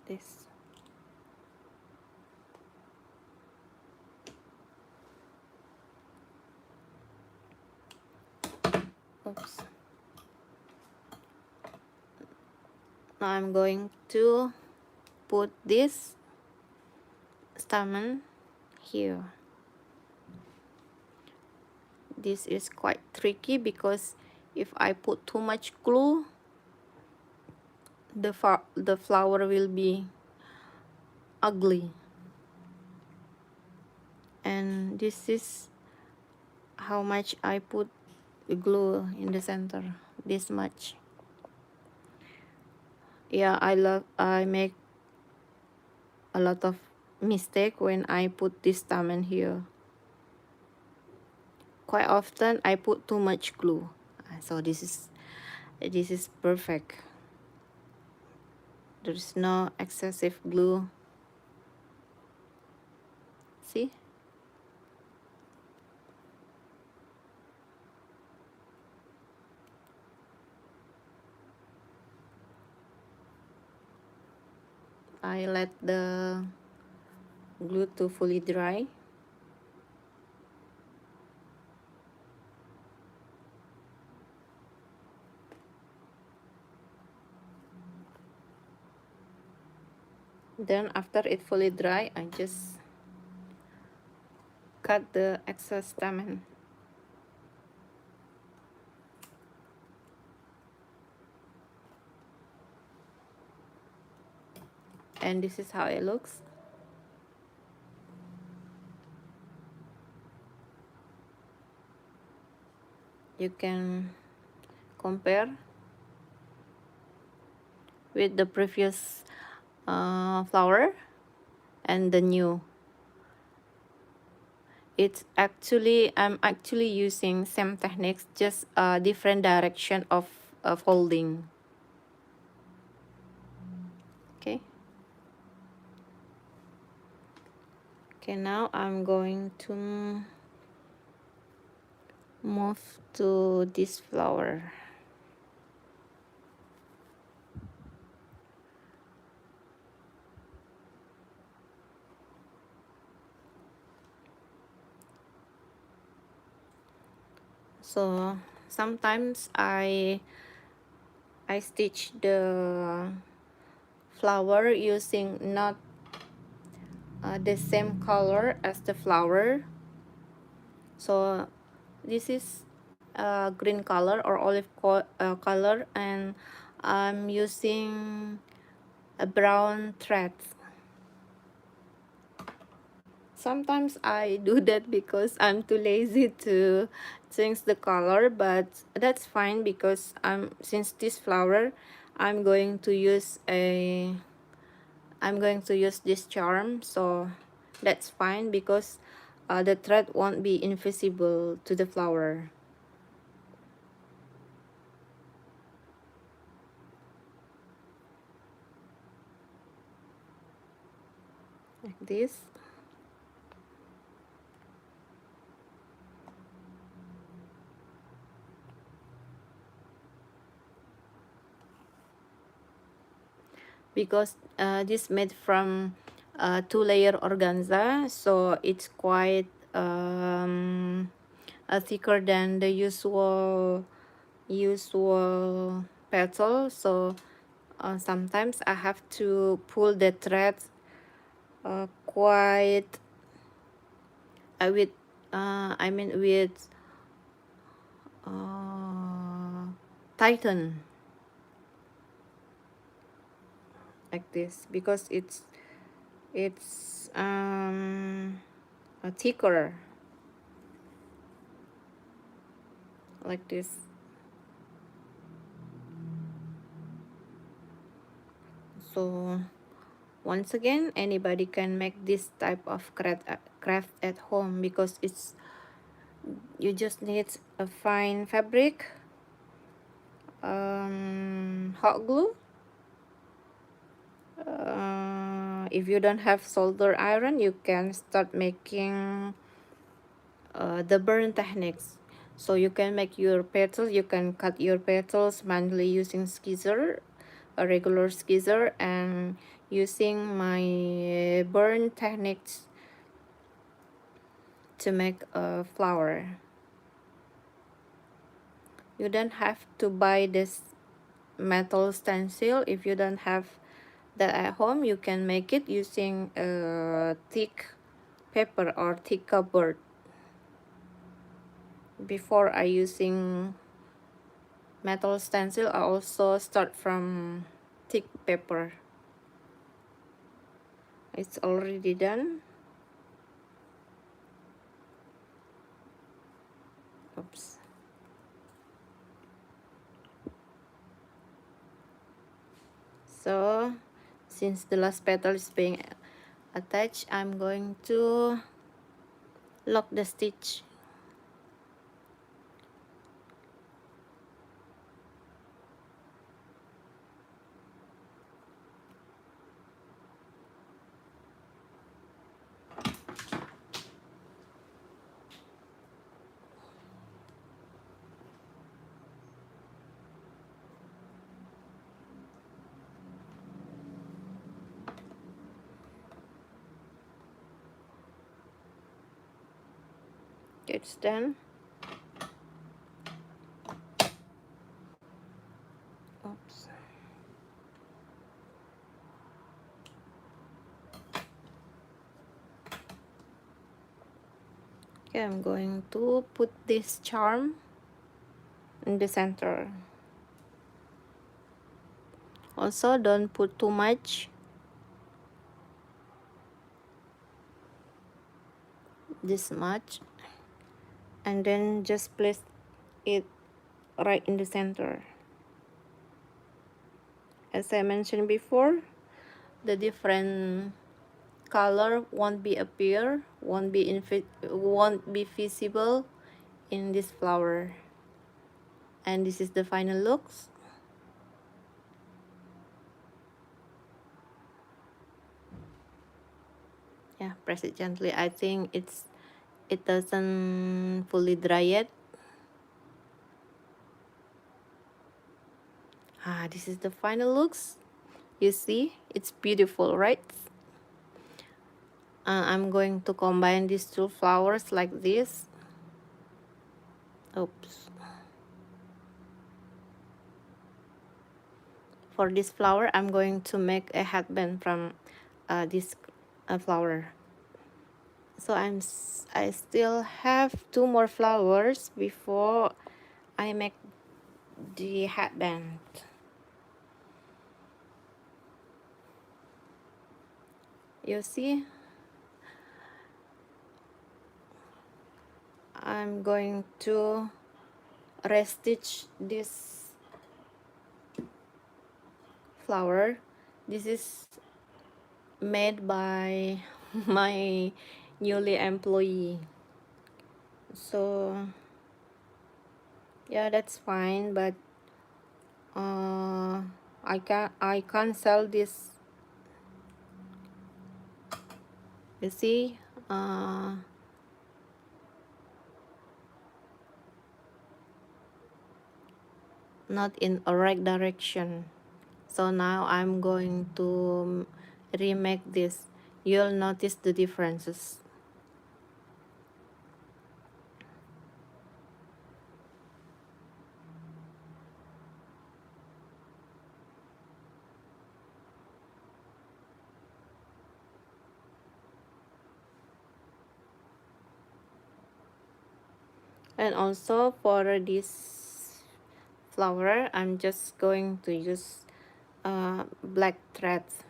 This. Oops. Now I'm going to put this stamen here. This is quite tricky because if I put too much glue, the flower will be ugly. And this is how much I put glue in the center, this much. Yeah, I make a lot of mistake when I put this stamen here. Quite often I put too much glue, so this is perfect. There's no excessive glue. See? I let the glue to fully dry. Then after it fully dry, I just cut the excess stamen. And this is how it looks. You can compare with the previous flower and the new. I'm actually using same techniques, just a different direction of folding. Okay. Okay, now I'm going to move to this flower. So sometimes I stitch the flower using not the same color as the flower. So this is green color or olive color, and I'm using a brown thread. Sometimes I do that because I'm too lazy to change the color, but that's fine because since this flower I'm going to use this charm, so that's fine because the thread won't be invisible to the flower. Like this. Because this made from 2-layer organza, so it's quite thicker than the usual petal. So sometimes I have to pull the thread quite with tighten, like this, because it's thicker, like this. So once again, anybody can make this type of craft at home, because you just need a fine fabric, hot glue. If you don't have solder iron, you can start making the burn techniques. So you can make your petals, you can cut your petals manually using scissor, a regular scissor, and using my burn techniques to make a flower. You don't have to buy this metal stencil. If you don't have that at home, you can make it using a thick paper or thick cardboard. Before I using metal stencil, I also start from thick paper. It's already done. Oops. So since the last petal is being attached, I'm going to lock the stitch. Okay, it's done. Oops. Okay, I'm going to put this charm in the center. Also, don't put too much. This much. And then just place it right in the center. As I mentioned before, the different color won't be visible in this flower. And this is the final looks. Yeah, press it gently. I think it doesn't fully dry yet. This is the final looks. You see, it's beautiful, right? I'm going to combine these two flowers like this. Oops. For this flower, I'm going to make a headband from this flower. So I still have two more flowers before I make the headband. You see, I'm going to restitch this flower. This is made by my newly employee. So yeah, that's fine, but I can't sell this. You see, not in a right direction. So now I'm going to remake this. You'll notice the differences. And also for this flower, I'm just going to use black threads.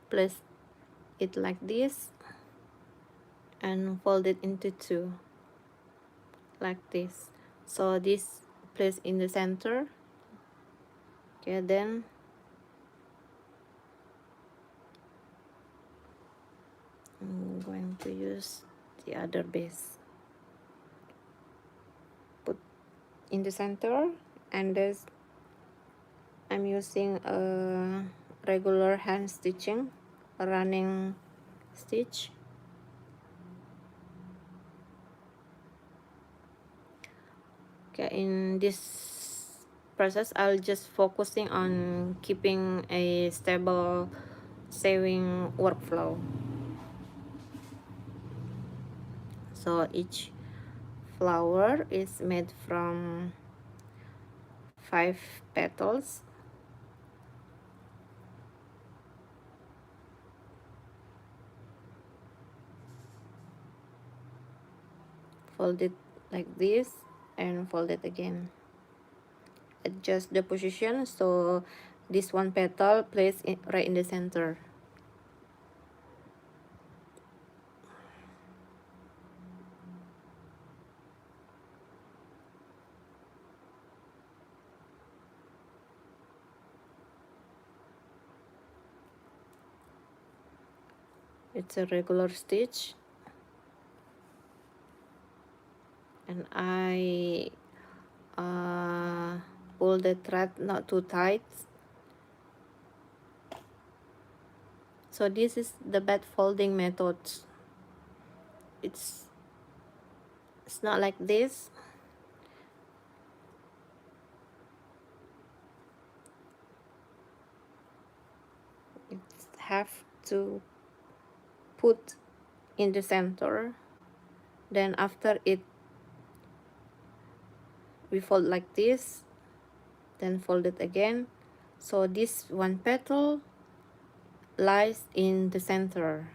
Place it like this and fold it into two like this. So this place in the center. Okay, then I'm going to use the other base. Put in the center, and this I'm using a regular hand stitching, a running stitch. Okay, in this process I'll just focusing on keeping a stable sewing workflow. So each flower is made from 5 petals. Fold it like this and fold it again. Adjust the position so this one petal placed right in the center. It's a regular stitch, and I pull the thread not too tight. So this is the bed folding method. It's It's not like this. You have to put in the center, then after it we fold like this, then fold it again, so this one petal lies in the center.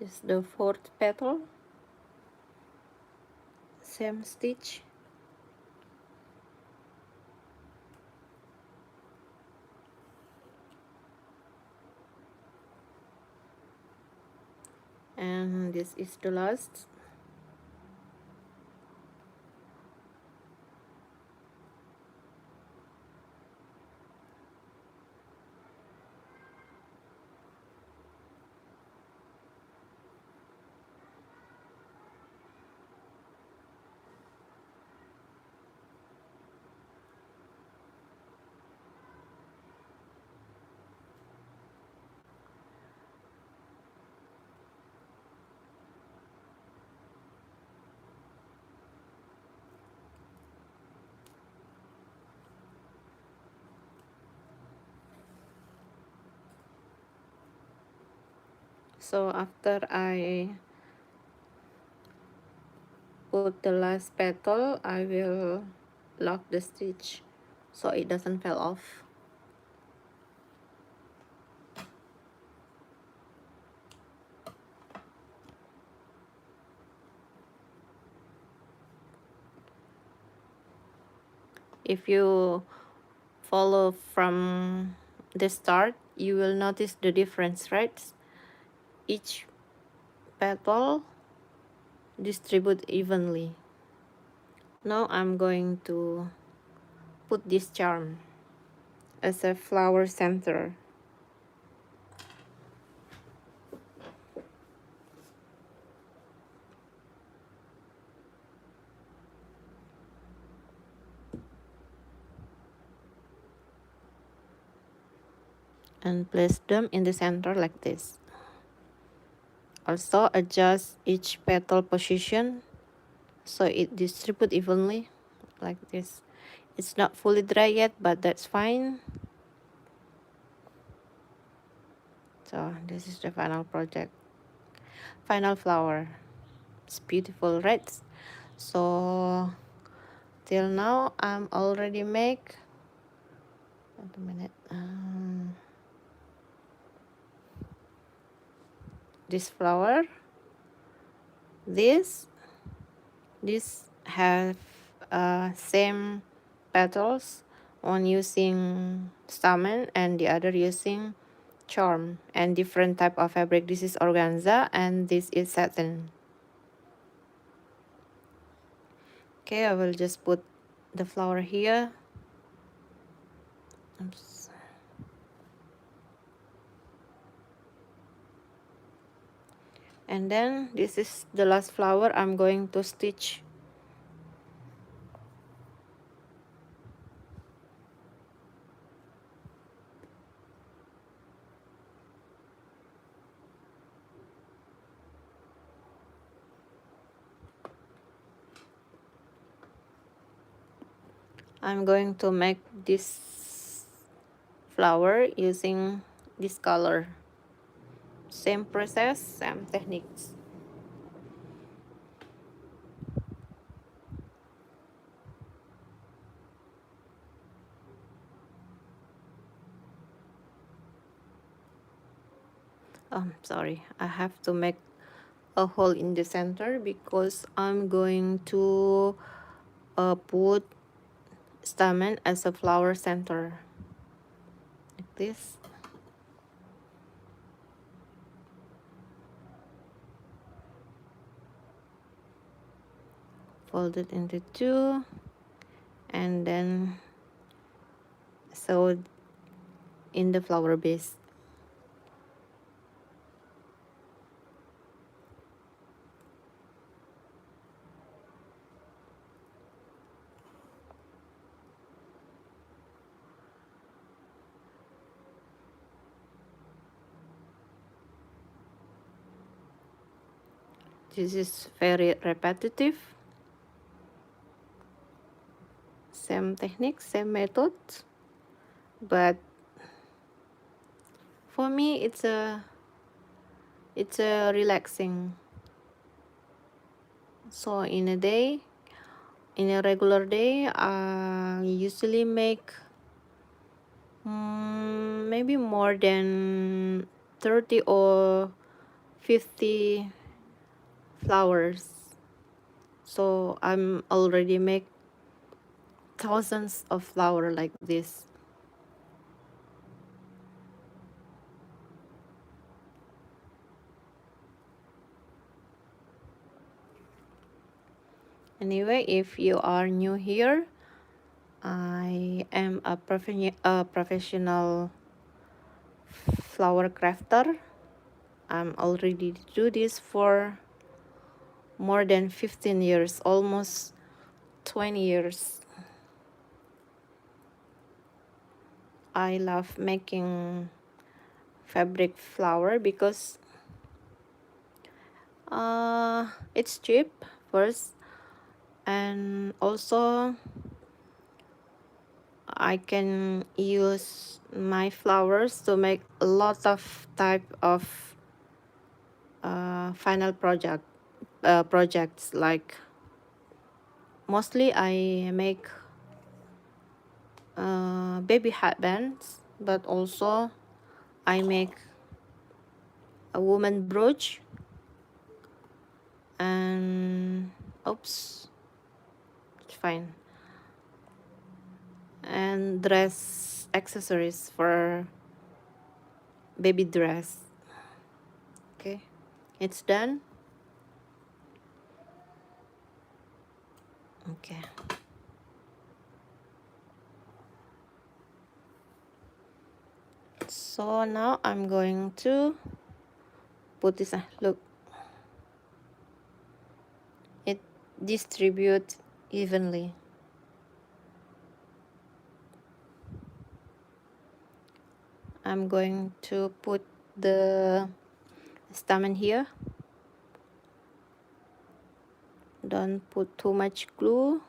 This is the fourth petal, same stitch. And this is the last. So after I put the last petal, I will lock the stitch so it doesn't fall off. If you follow from the start, you will notice the difference, right? Each petal distribute evenly. Now I'm going to put this charm as a flower center. And place them in the center like this. Also adjust each petal position so it distribute evenly like this. It's not fully dry yet, but that's fine. So this is the final project, final flower. It's beautiful, right? So till now I'm already make, wait a minute, this flower, this have same petals, one using stamen and the other using charm, and different type of fabric. This is organza and this is satin. Okay, I will just put the flower here. Oops. And then this is the last flower I'm going to stitch. I'm going to make this flower using this color. Same process, same techniques. Sorry, I have to make a hole in the center because I'm going to put stamen as a flower center like this. fold it into two, and then sew in the flower base. This is very repetitive. Same technique, same method, but for me it's a relaxing. So in a regular day, I usually make maybe more than 30 or 50 flowers. So I'm already make thousands of flowers like this. Anyway, if you are new here, I am a professional flower crafter. I'm already do this for more than 15 years, almost 20 years. I love making fabric flower because it's cheap first, and also I can use my flowers to make a lot of type of final projects. Like mostly I make baby headbands, but also I make a woman brooch, and oops, it's fine, and dress accessories for baby dress. Okay, it's done. Okay, so now I'm going to put this. Look, it distributes evenly. I'm going to put the stamen here. Don't put too much glue,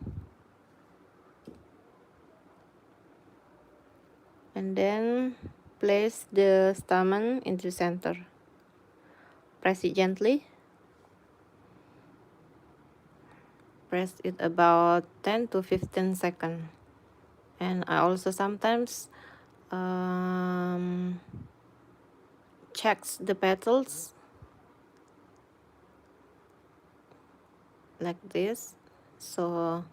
and then place the stamen into center. Press it gently. Press it about 10 to 15 seconds. And I also sometimes checks the petals like this, so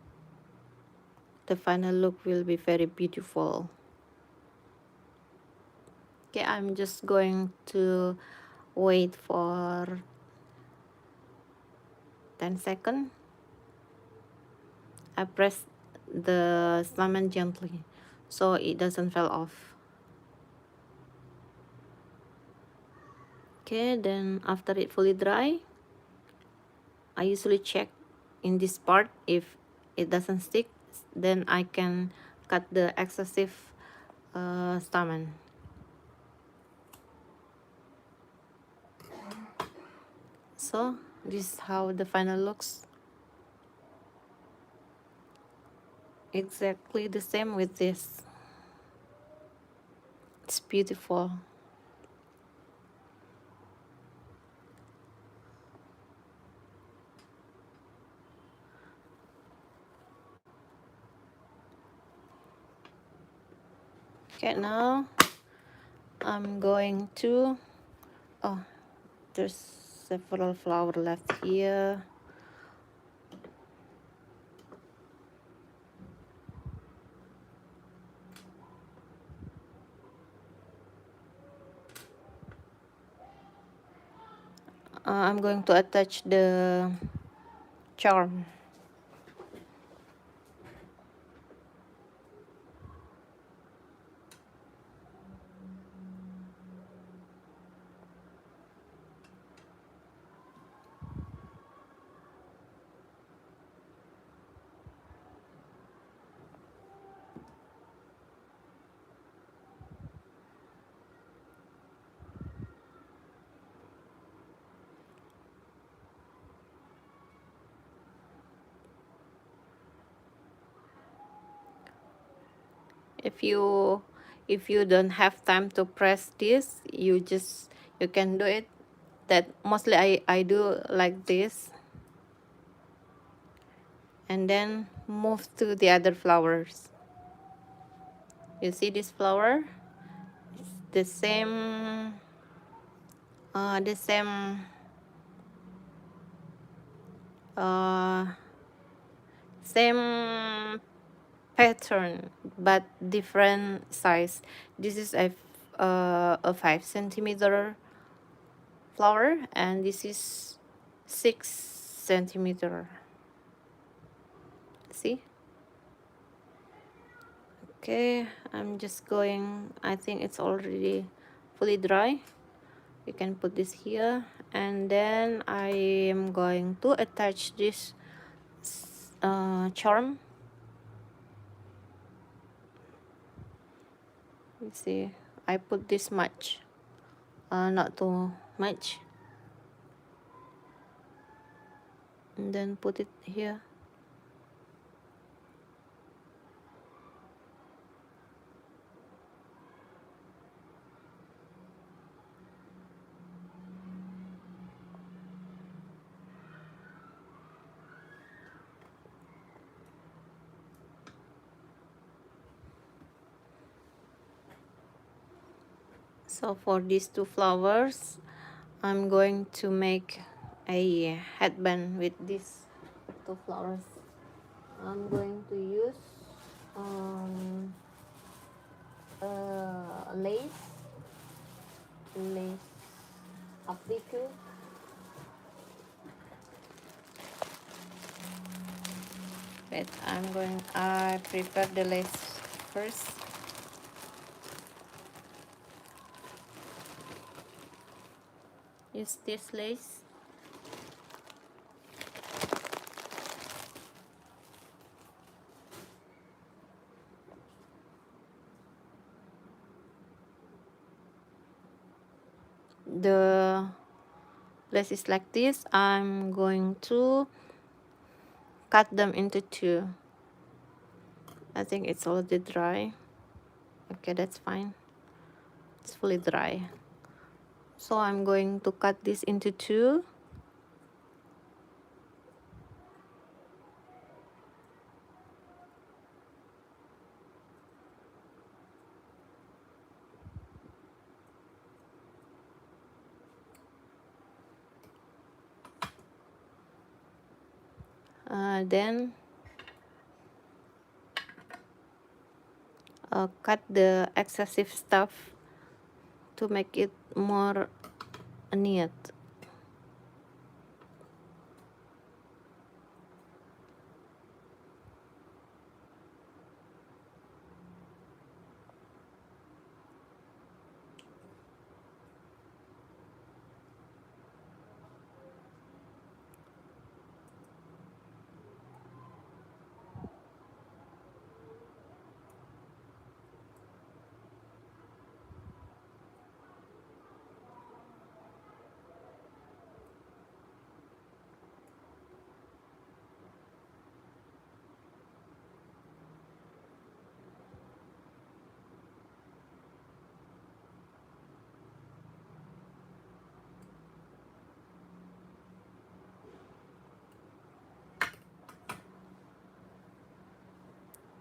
the final look will be very beautiful. Okay, I'm just going to wait for 10 seconds. I press the stamen gently so it doesn't fall off. Okay, then after it fully dry, I usually check in this part. If it doesn't stick, then I can cut the excessive stamen. So this is how the final looks. Exactly the same with this. It's beautiful. Okay, now I'm going to, oh, there's several flowers left here. I'm going to attach the charm. If you don't have time to press this, you can do it. That mostly I do like this, and then move to the other flowers. You see this flower? It's the same the same uh, same pattern but different size. This is a 5 centimeter flower, and this is 6 centimeter. See? Okay, I'm just going, I think it's already fully dry. You can put this here, and then I am going to attach this charm. You see, I put this much, not too much, and then put it here. So for these two flowers, I'm going to make a headband with these two flowers. I'm going to use lace applique. Wait, I prepare the lace first. Use this lace. The lace is like this. I'm going to cut them into two. I think it's already dry. Okay, that's fine. It's fully dry. So I'm going to cut this into two. Then cut the excessive stuff to make it more neat.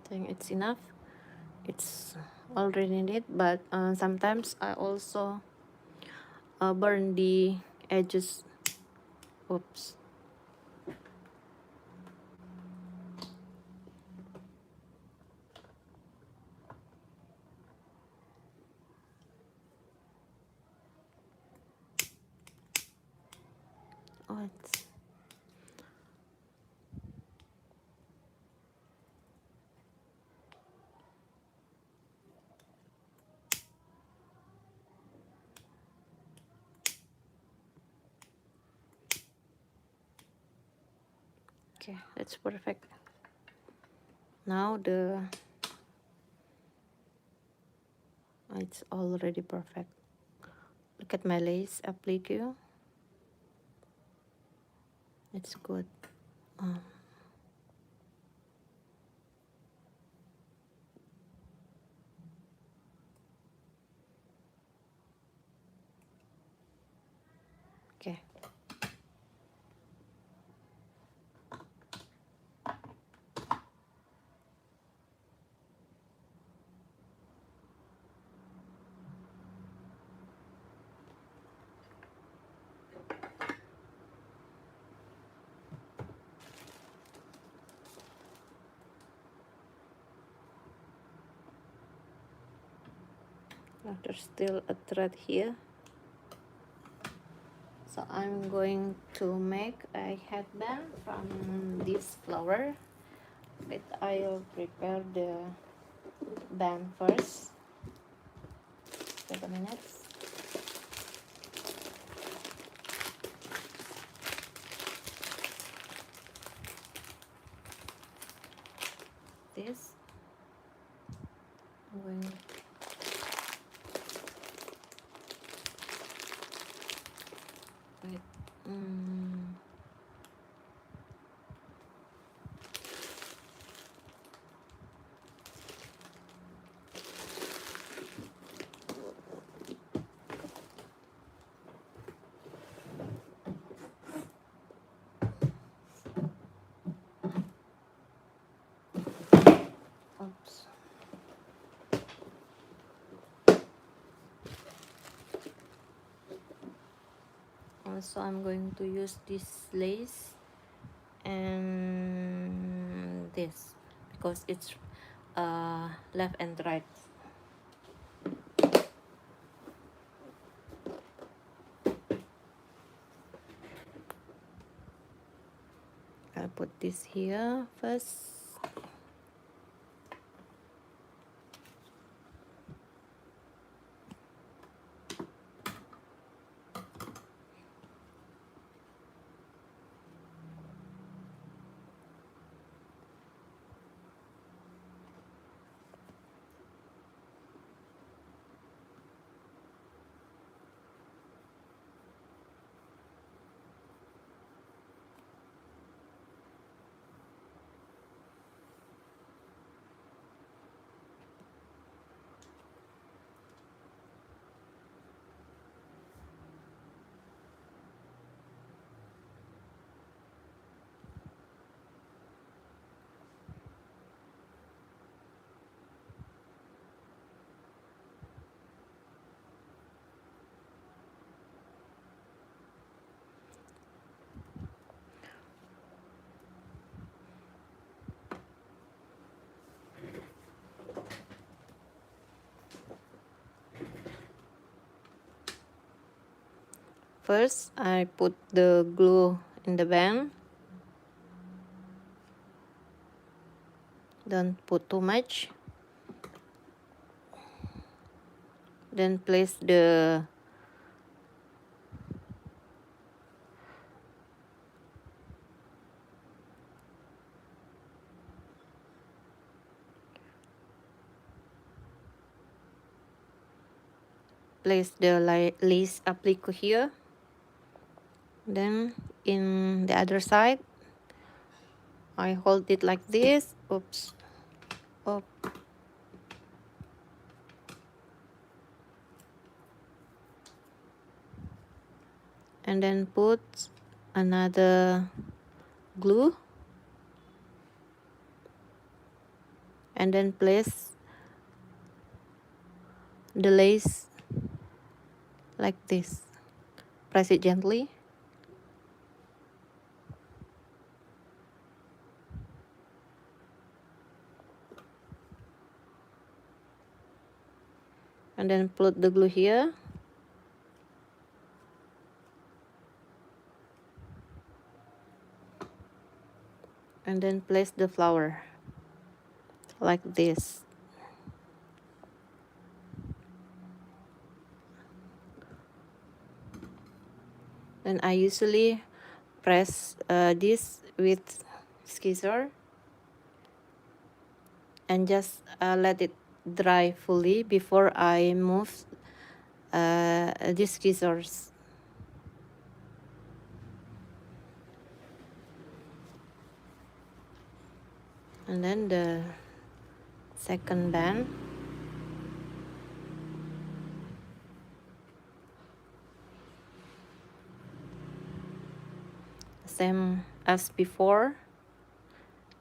I think it's enough. It's already neat, but sometimes I also burn the edges. Oops. Oh, it's okay. That's perfect. Now it's already perfect. Look at my lace applique. It's good. Okay. Oh, there's still a thread here. So I'm going to make a headband from this flower. But I'll prepare the band first. Wait a minute. This I'm going wait. Oops. Also, I'm going to use this lace and this because it's left and right. I'll put this here first. First, I put the glue in the band. Don't put too much. Then place the lace applique here. Then in the other side, I hold it like this. Oops. Up. And then put another glue. And then place the lace like this. Press it gently. And then put the glue here. And then place the flower like this. Then I usually press this with scissor and just let it dry fully before I move these scissors. And then the second band. same as before,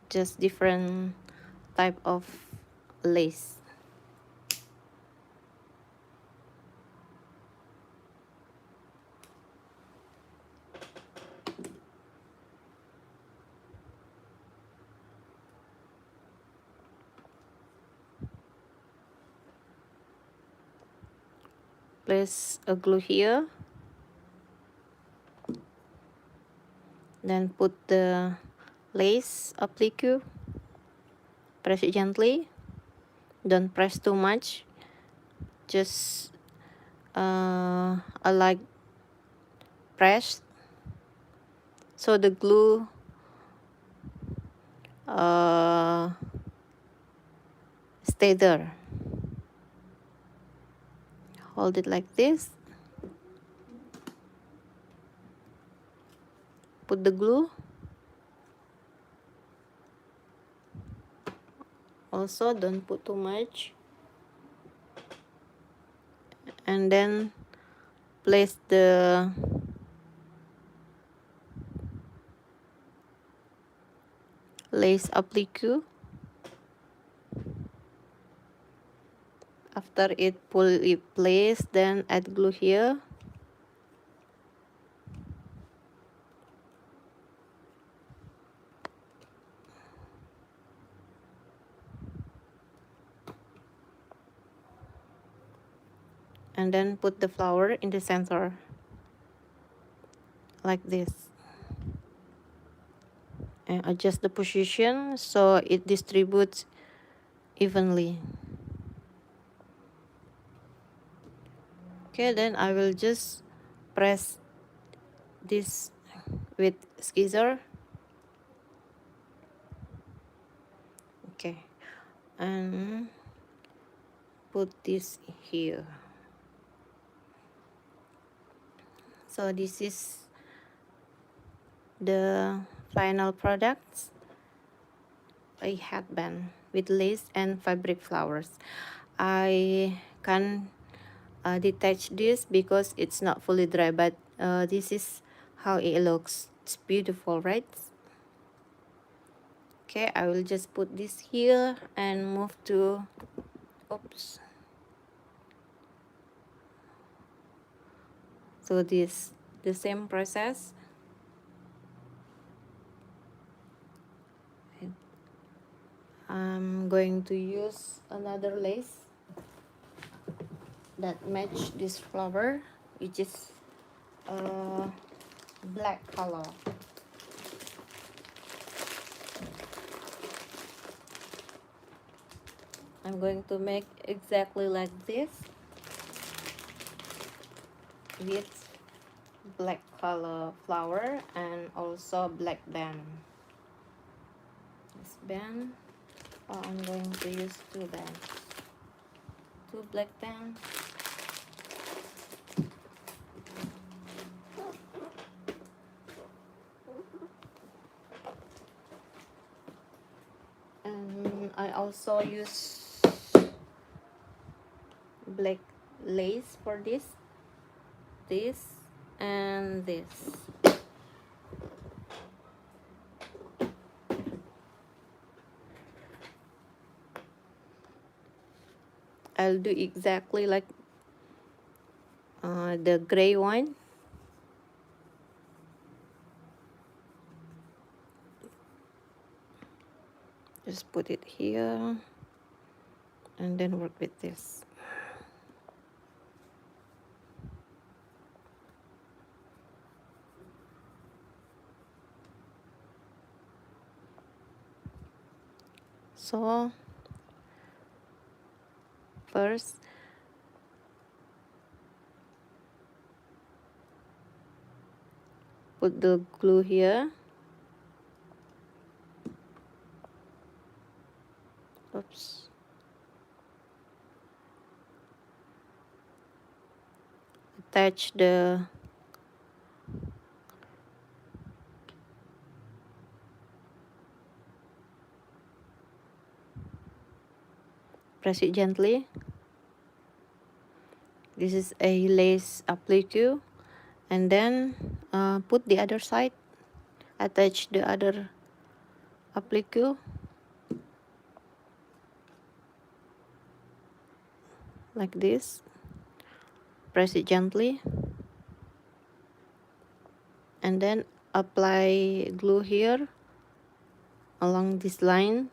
just different type of lace. Place a glue here, then put the lace applique, press it gently, don't press too much, just a light press so the glue stay there. Hold it like this, put the glue, also don't put too much, and then place the lace applique. After it fully placed, then add glue here. And then put the flower in the center, like this. And adjust the position so it distributes evenly. Okay, then I will just press this with scissor. Okay, and put this here. So this is the final product, a headband with lace and fabric flowers. I can detach this because it's not fully dry, but this is how it looks. It's beautiful, right? Okay, I will just put this here and move to, oops, so this the same process. I'm going to use another lace that match this flower, which is black color. I'm going to make exactly like this with black color flower and also black band. This band, I'm going to use two bands, two black bands. And I also use black lace for this and this. I'll do exactly like the gray one. Just put it here and then work with this. So first, put the glue here. Oops. Attach the press it gently. This is a lace applique, and then put the other side attach the other applique like this. Press it gently and then apply glue here along this line,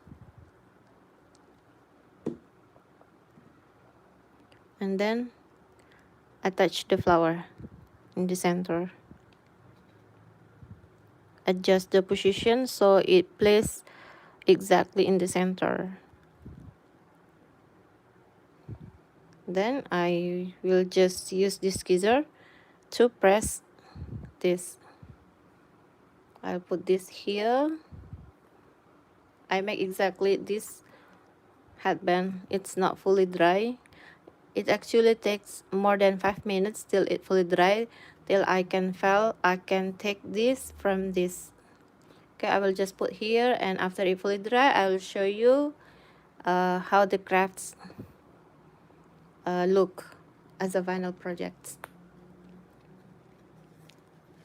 and then attach the flower in the center. Adjust the position so it places exactly in the center. Then I will just use this scissor to press this. I'll put this here. I make exactly this headband. It's not fully dry. It actually takes more than 5 minutes till it fully dry, till I can take this from this. Okay, I will just put here, and after it fully dry, I will show you how the crafts look as a vinyl project.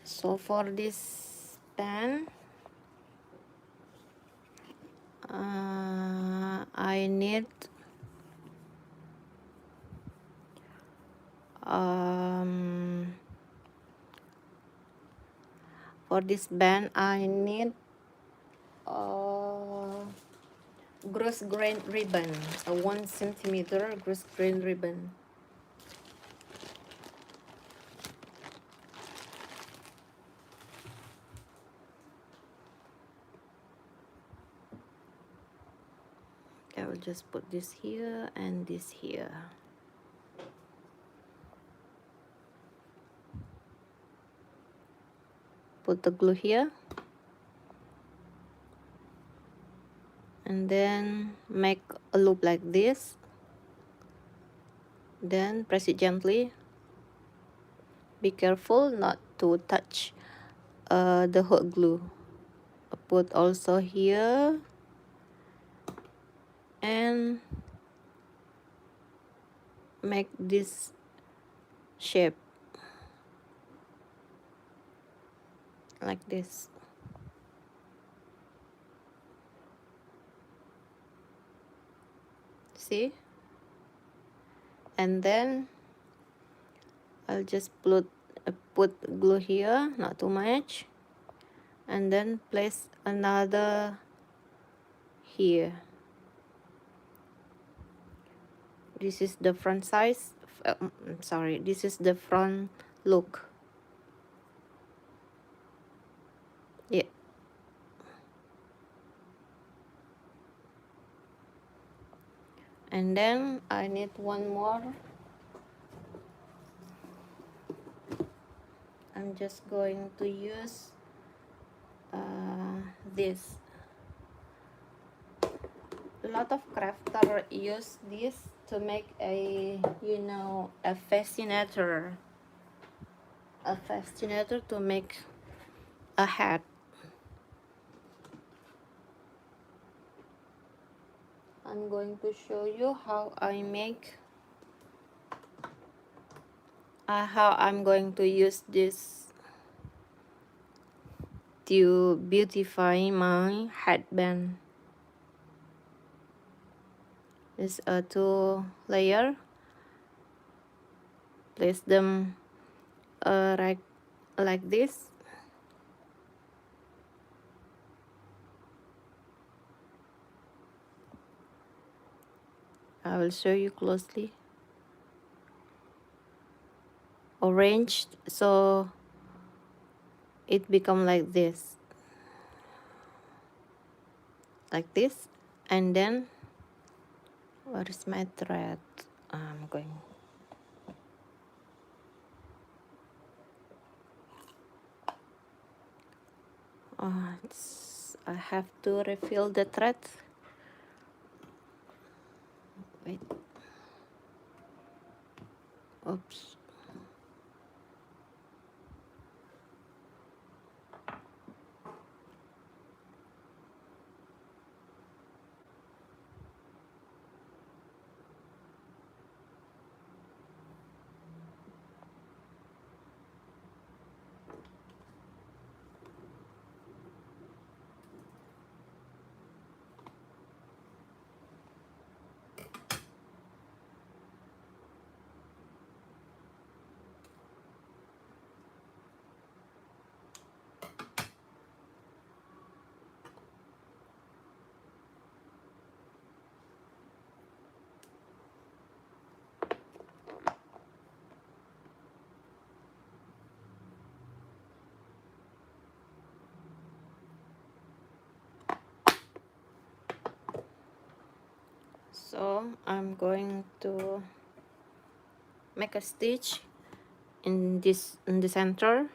So for this pen, I need for this band I need gross grain ribbon, a 1 centimeter gross grain ribbon. I will just put this here and this here. Put the glue here and then make a loop like this, then press it gently. Be careful not to touch the hot glue. Put also here and make this shape like this. See? And then I'll just put glue here, not too much, and then place another here. This is the front size. Sorry, this is the front look. Yeah. And then I need one more. I'm just going to use this. A lot of crafters use this to make a fascinator. A fascinator to make a hat. I'm going to show you how I make how I'm going to use this to beautify my headband. It's a 2 layer. Place them right like this. I will show you closely. Arranged so it become like this, and then where is my thread? I'm going. I have to refill the thread. Wait. Oops. So I'm going to make a stitch in the center,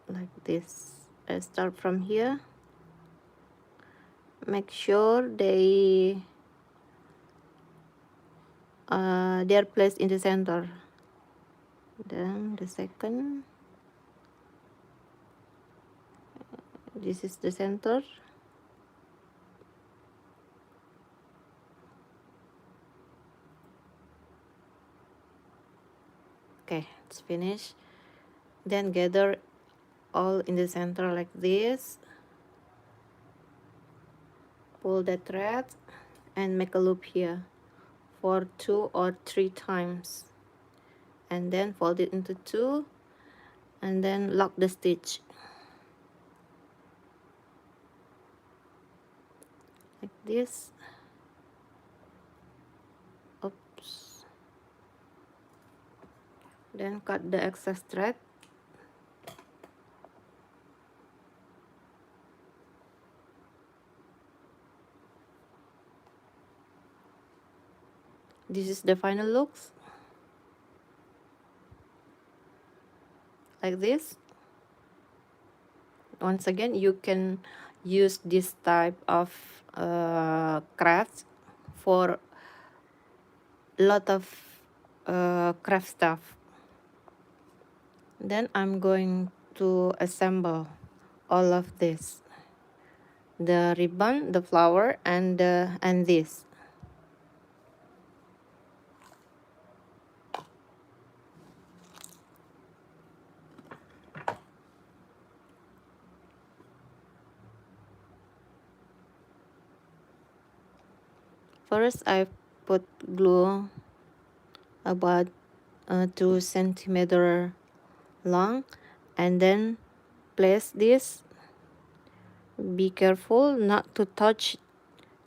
like this. I start from here. Make sure they're placed in the center. Then the second, this is the center. Okay, it's finished. Then gather all in the center like this. Pull the thread and make a loop here for 2 or 3 times, and then fold it into 2 and then lock the stitch like this. Oops. Then cut the excess thread. This is the final looks, like this. Once again, you can use this type of crafts for a lot of craft stuff. Then I'm going to assemble all of this, the ribbon, the flower, and this. First, I put glue about 2 centimeter long, and then place this. Be careful not to touch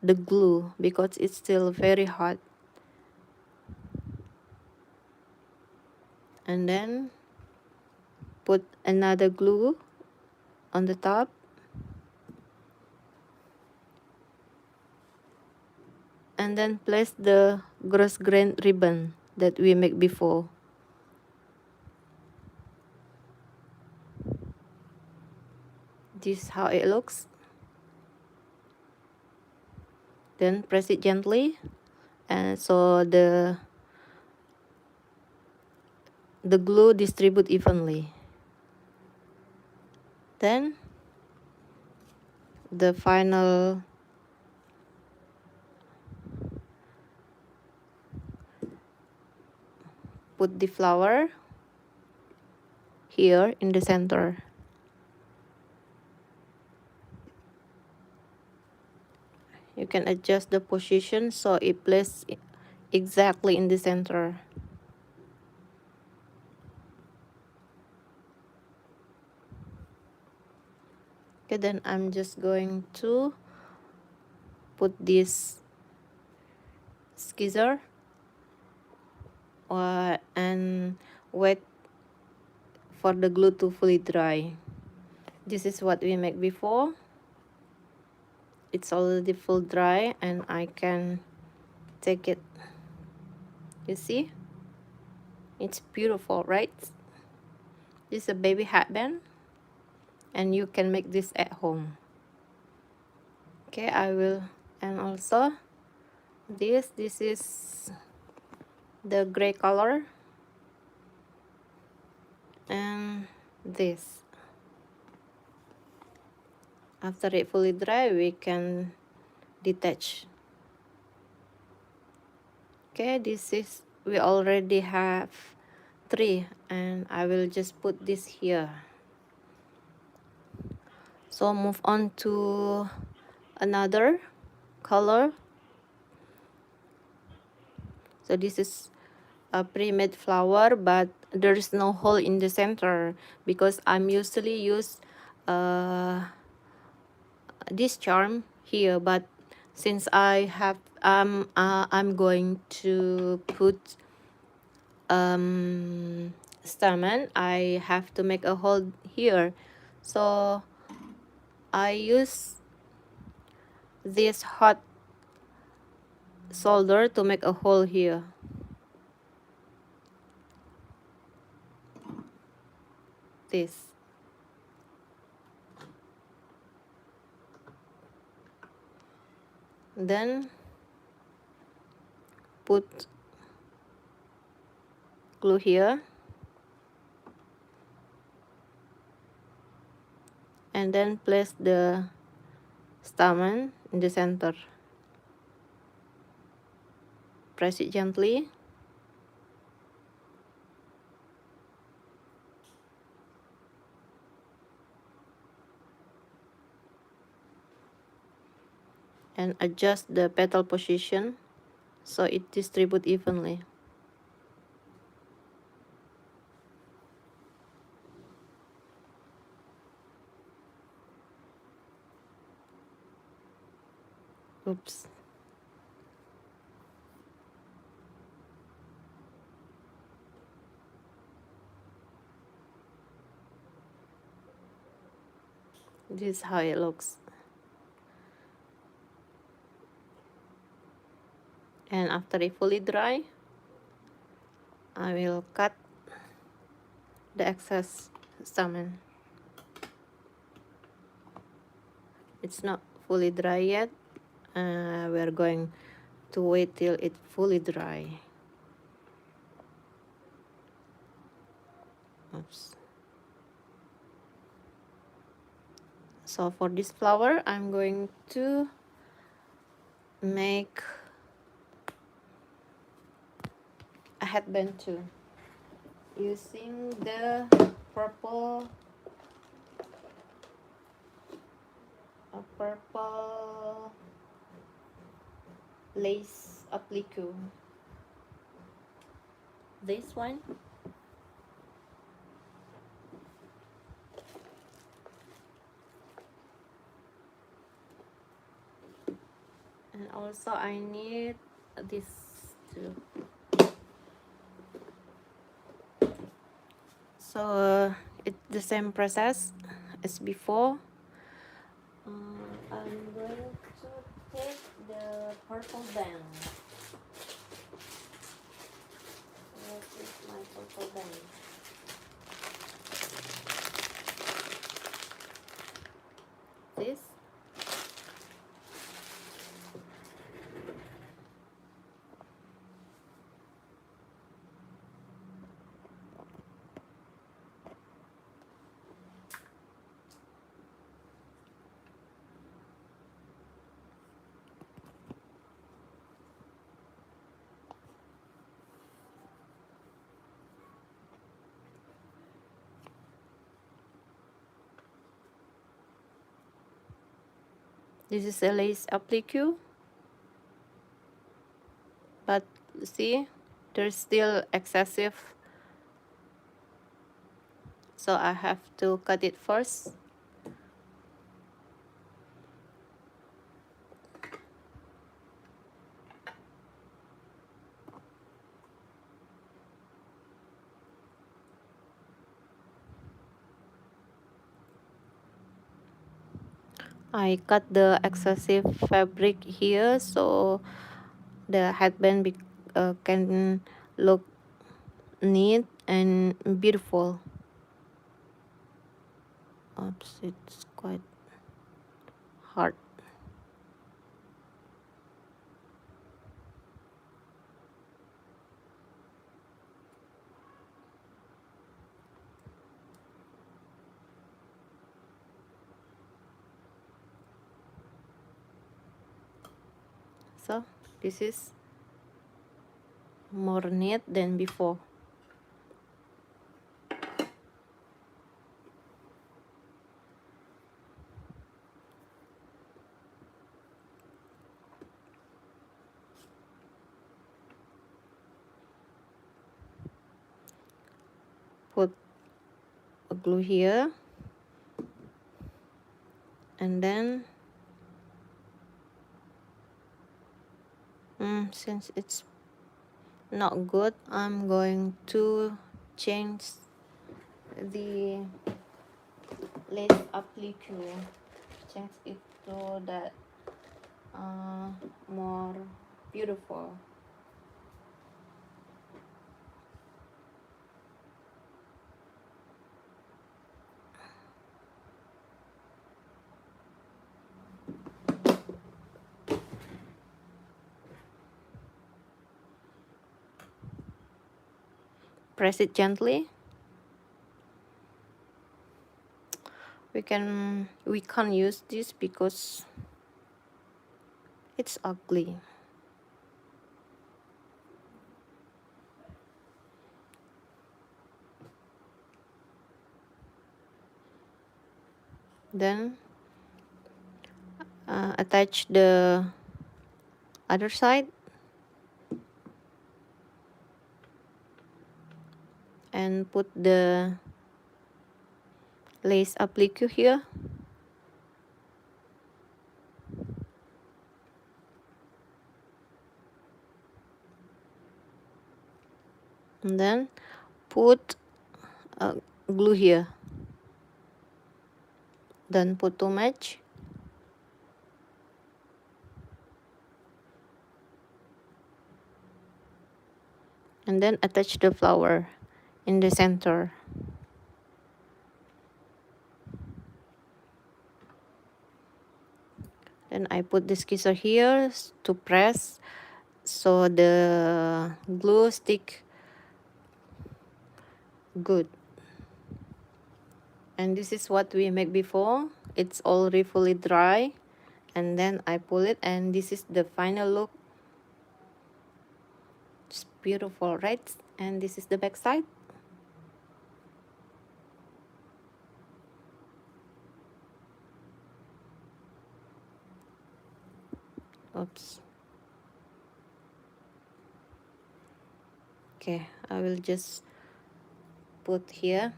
the glue because it's still very hot. And then put another glue on the top. And then place the gross grain ribbon that we made before. This is how it looks. Then press it gently, and so the glue distribute evenly. Then the final put the flower here in the center. You can adjust the position so it places exactly in the center. Okay, then I'm just going to put this skizzer and wait for the glue to fully dry. This is what we made before. It's already full dry and I can take it. You see? It's beautiful, right? This is a baby headband and you can make this at home. Okay, I will. And also this is the gray color, and this. After it fully dry, we can detach. Okay, this is, we already have 3 and I will just put this here. So move on to another color. So this is a pre-made flower, but there is no hole in the center because I'm usually use this charm here, but since I have I'm going to put stamen, I have to make a hole here. So I use this hot solder to make a hole here. This. Then put glue here. And then place the stamen in the center. Press it gently. And adjust the petal position so it distributes evenly. Oops. This is how it looks. And after it fully dry, I will cut the excess stamen. It's not fully dry yet. We're going to wait till it fully dry. Oops. So for this flower, I'm going to make a headband too, using the purple lace applique. This one. And also I need this too. So it's the same process as before. I'm going to take the purple band. Where is my purple band? This. This is a lace applique, but see, there's still excessive, so I have to cut it first. I cut the excessive fabric here so the headband can look neat and beautiful. Oops, it's quite hard. So this is more neat than before. Put a glue here, and then since it's not good, I'm going to change the lace applique. change it to that more beautiful. Press it gently. We can't use this because it's ugly. Then attach the other side and put the lace applique here. And then put glue here. Then put to match. And then attach the flower in the center. Then I put the skisser here to press so the glue stick good. And this is what we make before. It's already fully dry, and then I pull it, and this is the final look. It's beautiful, right? And this is the back side. Oops. Okay, I will just put here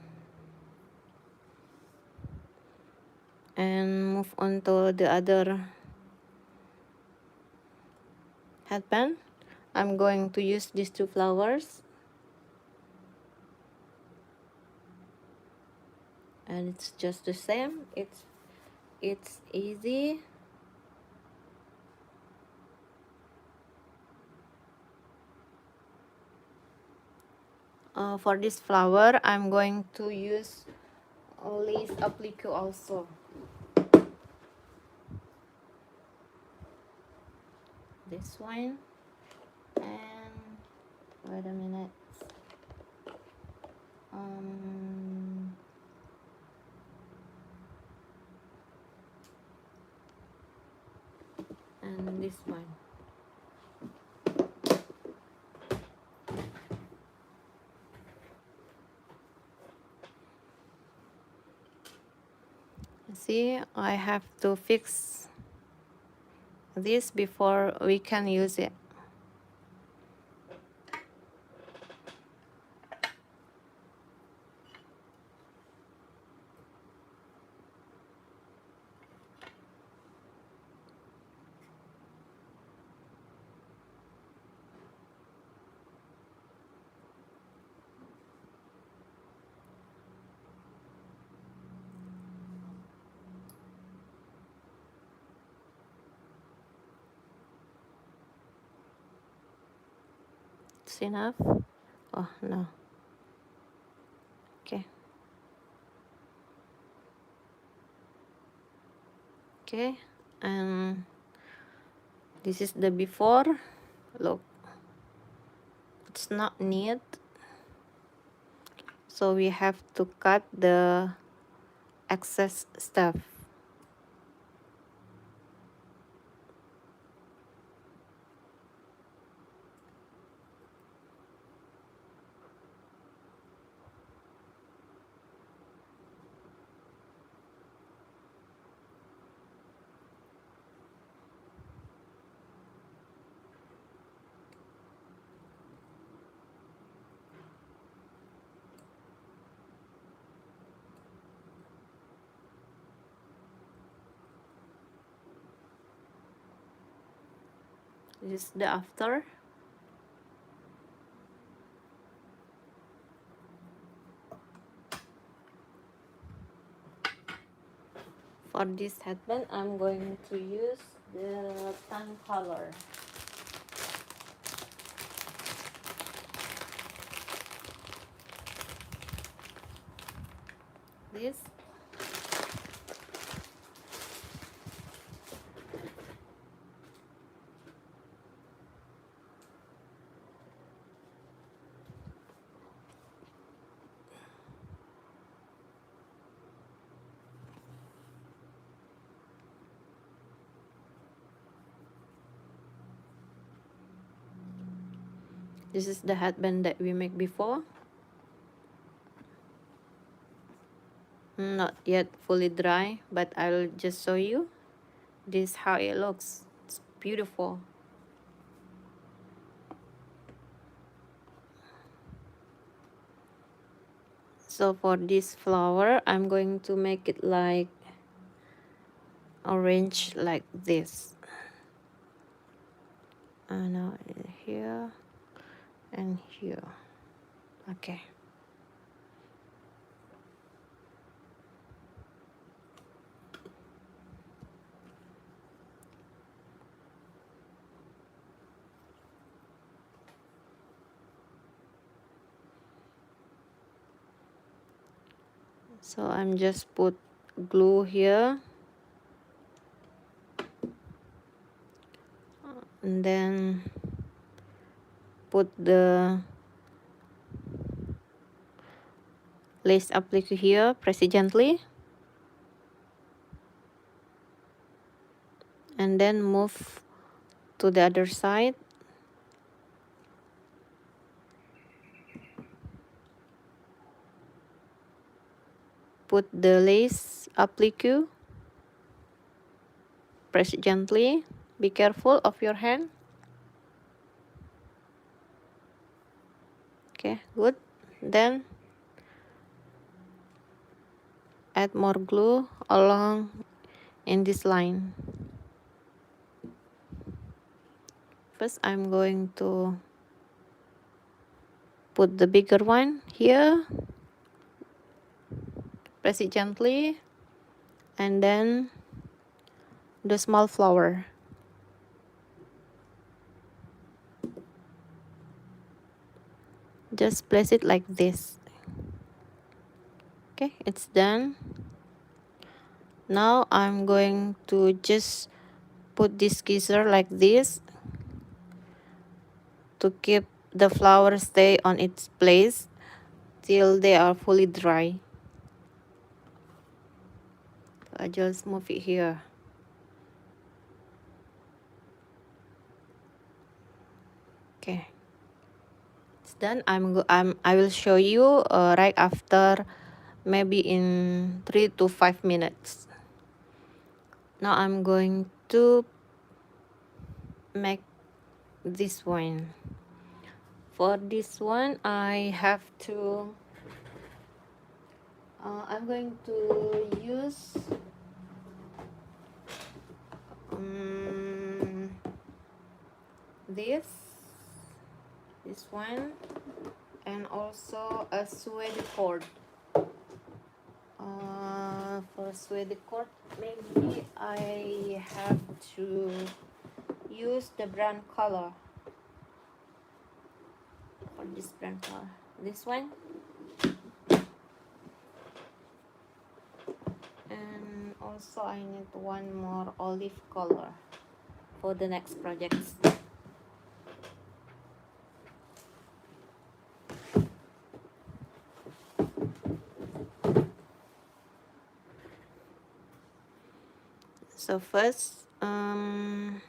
and move on to the other headband. I'm going to use these two flowers, and it's just the same. It's easy. For this flower, I'm going to use lace applique also. This one, and wait a minute. And this one. See, I have to fix this before we can use it. It's enough. Oh no. Okay. Okay, and this is the before. Look, it's not neat, so we have to cut the excess stuff. This is the after. For this headband, I'm going to use the tan color. This. This is the headband that we make before. Not yet fully dry, but I'll just show you. This is how it looks. It's beautiful. So for this flower, I'm going to make it like orange like this. And now here and here. Okay. So I'm just put glue here, and then put the lace applique here, press it gently, and then move to the other side. Put the lace applique, press it gently, be careful of your hand. Okay, good. Then add more glue along in this line. First, I'm going to put the bigger one here, press it gently, and then the small flower. Just place it like this. Okay, it's done. Now I'm going to just put this skeezer like this to keep the flower stay on its place till they are fully dry. I just move it here. Okay, it's done. I will show you right after, maybe in 3 to 5 minutes. Now I'm going to make this one. For this one, I have to I'm going to use this one, and also a suede cord. For suede cord, maybe I have to use the brown color. For this brown color, this one, and also I need one more olive color for the next projects. So first, I'm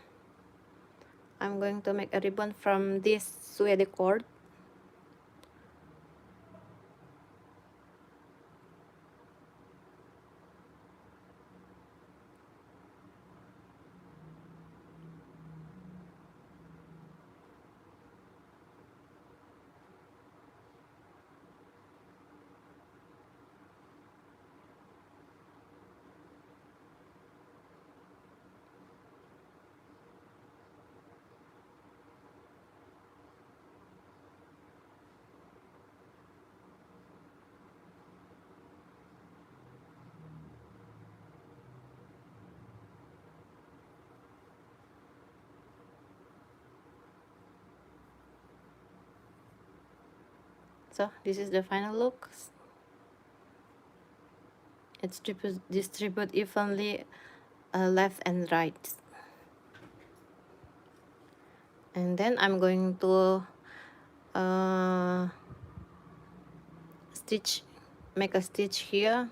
going to make a ribbon from this suede cord. So this is the final look. It's distribute evenly left and right. And then I'm going to make a stitch here.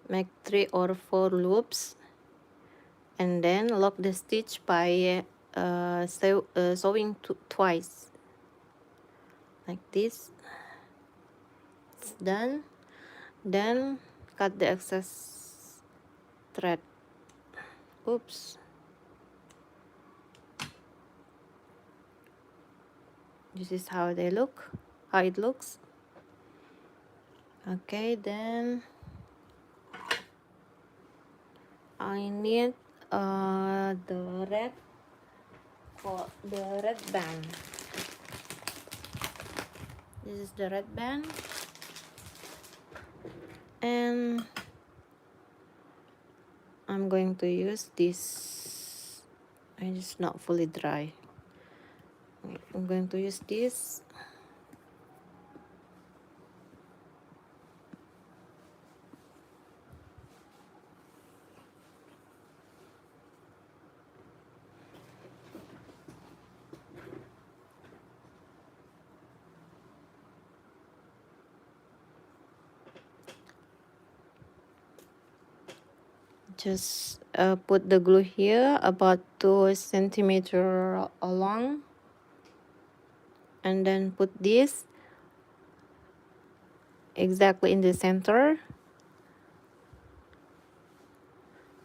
Make 3 or 4 loops, and then lock the stitch by sewing twice, like this. It's done. Then cut the excess thread. Oops. This is how it looks. Okay, then I need the red for the red band. This is the red band, and I'm going to use this. It's not fully dry. I'm going to use this. Just put the glue here about 2 centimeters long, and then put this exactly in the center.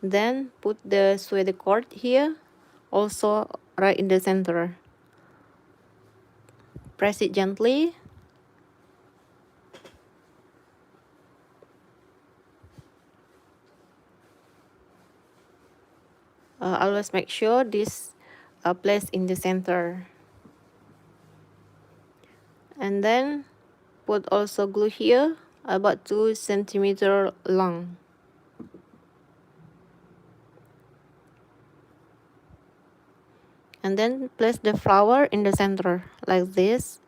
Then put the suede cord here, also right in the center. Press it gently. Always make sure this placed in the center. And then put also glue here about 2 centimeters long. And then place the flower in the center like this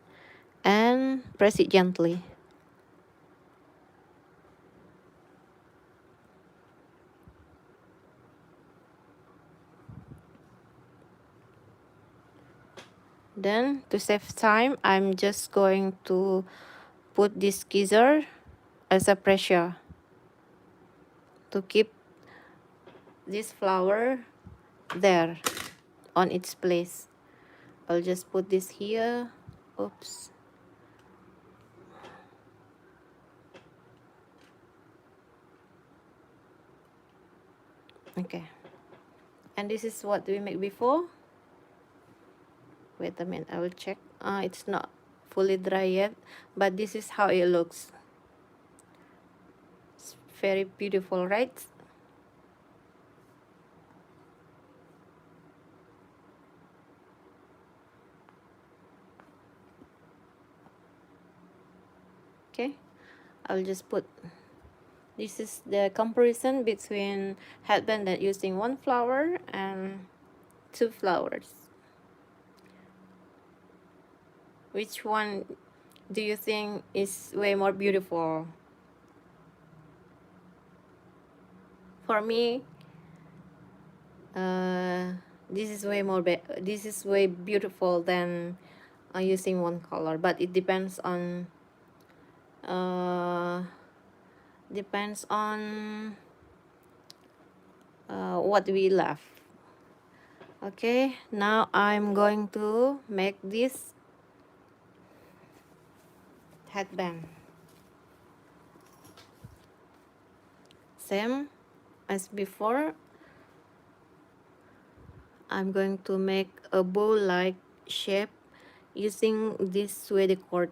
and press it gently. Then to save time, I'm just going to put this scissor as a pressure to keep this flower there on its place. I'll just put this here. Oops. Okay. And this is what we made before. Wait a minute, I will check. It's not fully dry yet, but this is how it looks. It's very beautiful, right? Okay, I'll just put, this is the comparison between headband that using 1 flower and 2 flowers. Which one do you think is way more beautiful? For me, this is way beautiful than using 1 color, but it depends on what we love. Okay, now I'm going to make this headband. Same as before, I'm going to make a bow-like shape using this suede cord.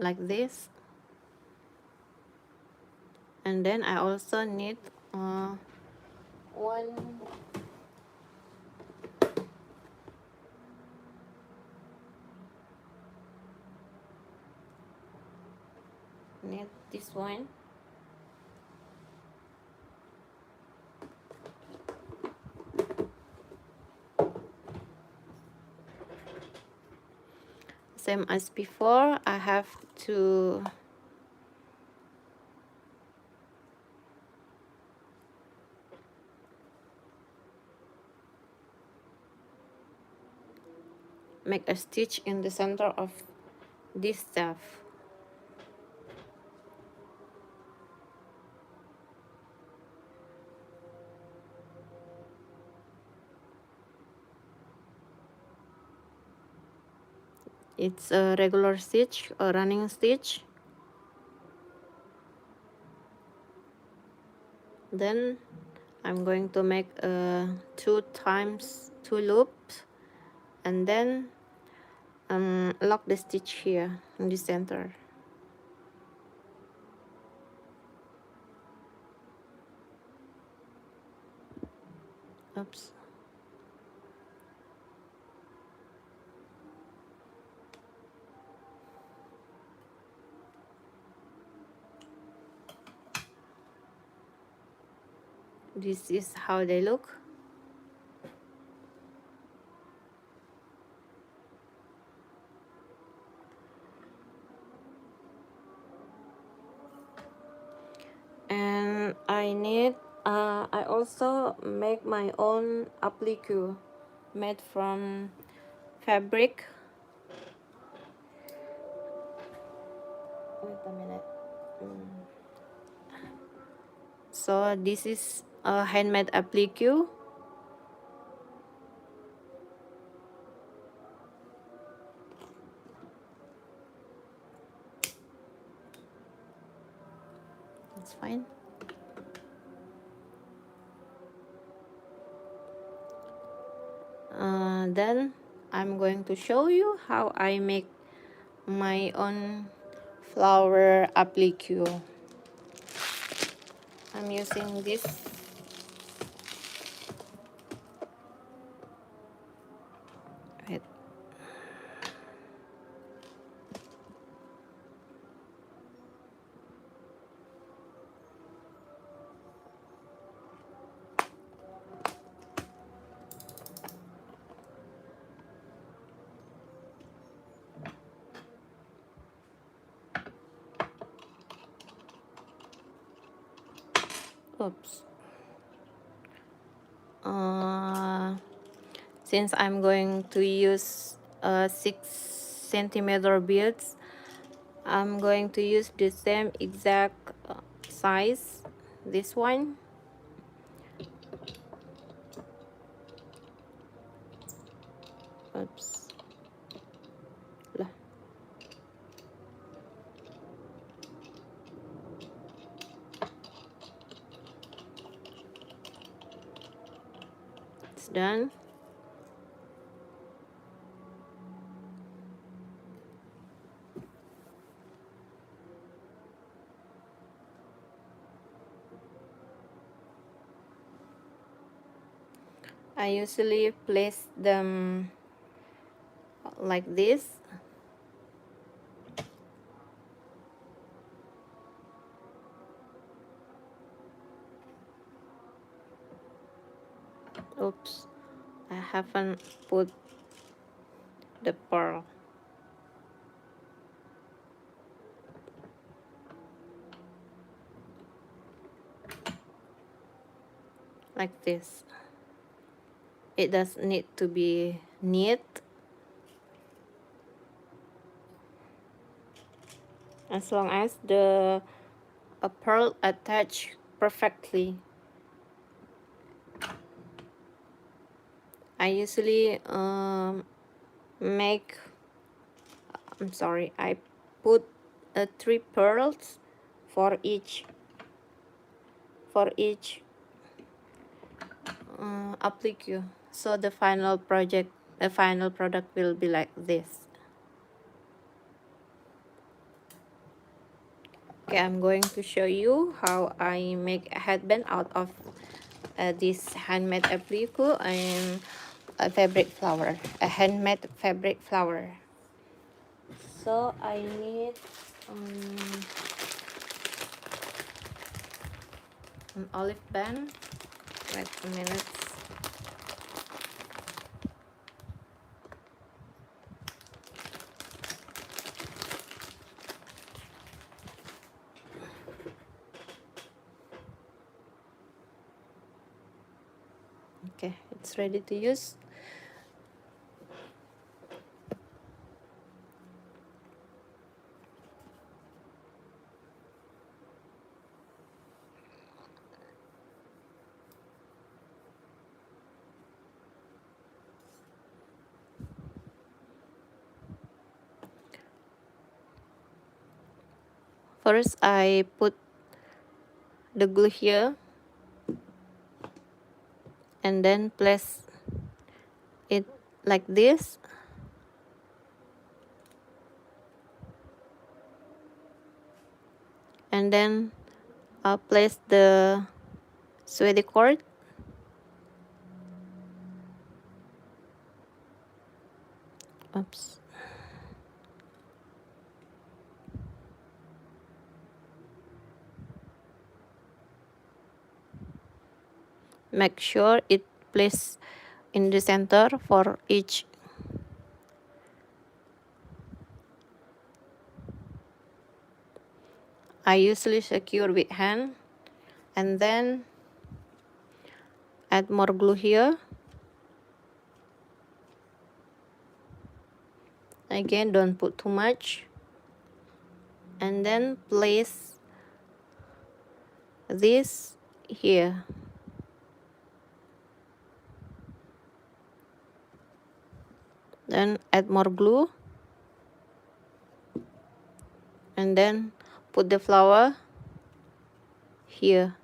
Like this. And then I also need one need this one. Same as before, I have to make a stitch in the center of this stuff. It's a regular stitch, a running stitch. Then I'm going to make 2 times 2 loops, and then lock the stitch here in the center. Oops. This is how they look. And I also make my own applique made from fabric. Wait a minute. So this is a handmade applique. That's fine. Then I'm going to show you how I make my own flower applique. I'm using this. Wait. Oops. Since I'm going to use 6 centimeter beads, I'm going to use the same exact size, this one. Oops. Lah. It's done. I usually place them like this. Oops, I haven't put the pearl. Like this. It does need to be neat, as long as the pearl attach perfectly. I usually make, I'm sorry, I put 3 pearls for each applique, so the final product will be like this. Okay, I'm going to show you how I make a headband out of this handmade applique and a fabric flower, a handmade fabric flower. So I need an olive band. Wait a minute. Okay, it's ready to use. First, I put the glue here and then place it like this, and then I'll place the suede cord. Oops. Make sure it place in the center for each. I usually secure with hand and then add more glue here. Again, don't put too much. And then place this here. Then add more glue. And then put the flower here.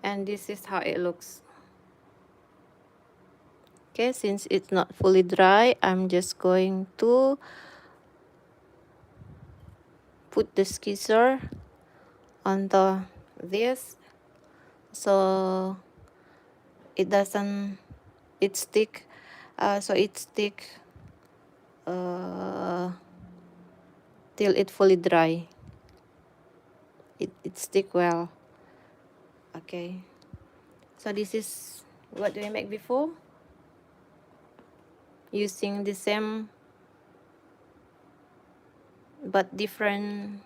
And this is how it looks. Okay, since it's not fully dry, I'm just going to put the skisser onto this so it doesn't stick uh, till it fully dry. It stick well. Okay, so this is what we make before, using the same but different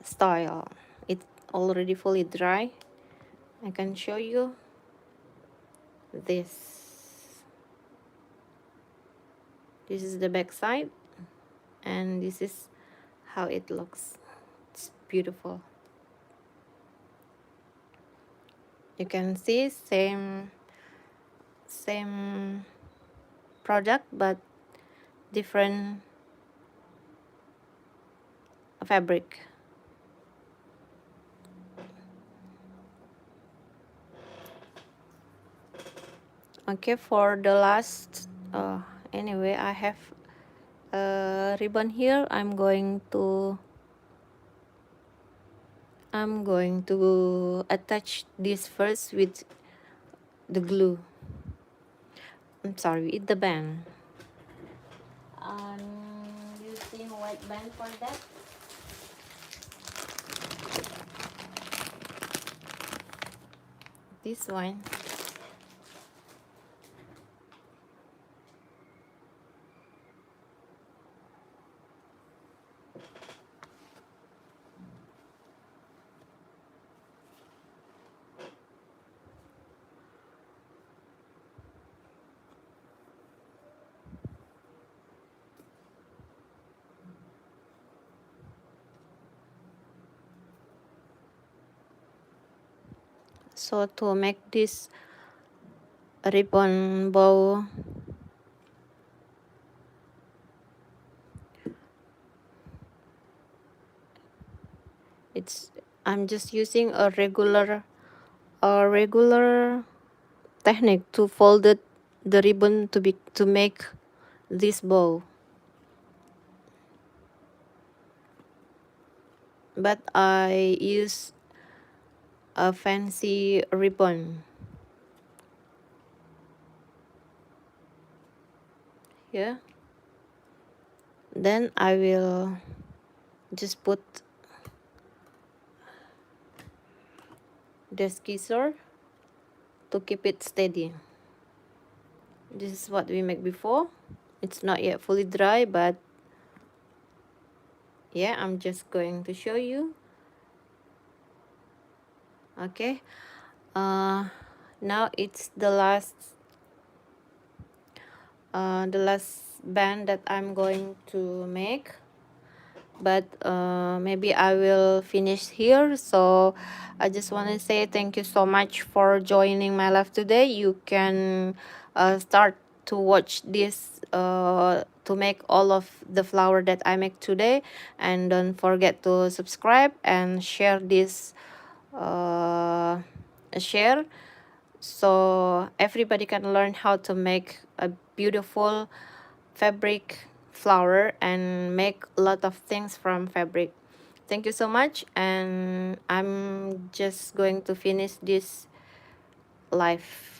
style. It's already fully dry. I can show you this. This is the back side, and this is how it looks. It's beautiful. You can see same product but different fabric. Okay, for the last anyway, I have a ribbon here. I'm going to attach this first with the glue. I'm sorry, with the band. I'm using white band for that. This one. So to make this ribbon bow, I'm just using a regular technique to fold the ribbon to make this bow. But I use a fancy ribbon here. Then I will just put the scissor to keep it steady. This is what we make before. It's not yet fully dry, but yeah, I'm just going to show you. Okay, now it's the last band that I'm going to make, but maybe I will finish here. So I just want to say thank you so much for joining my live today. You can start to watch this to make all of the flower that I make today, and don't forget to subscribe and share this share, so everybody can learn how to make a beautiful fabric flower and make a lot of things from fabric. Thank you so much, and I'm just going to finish this live.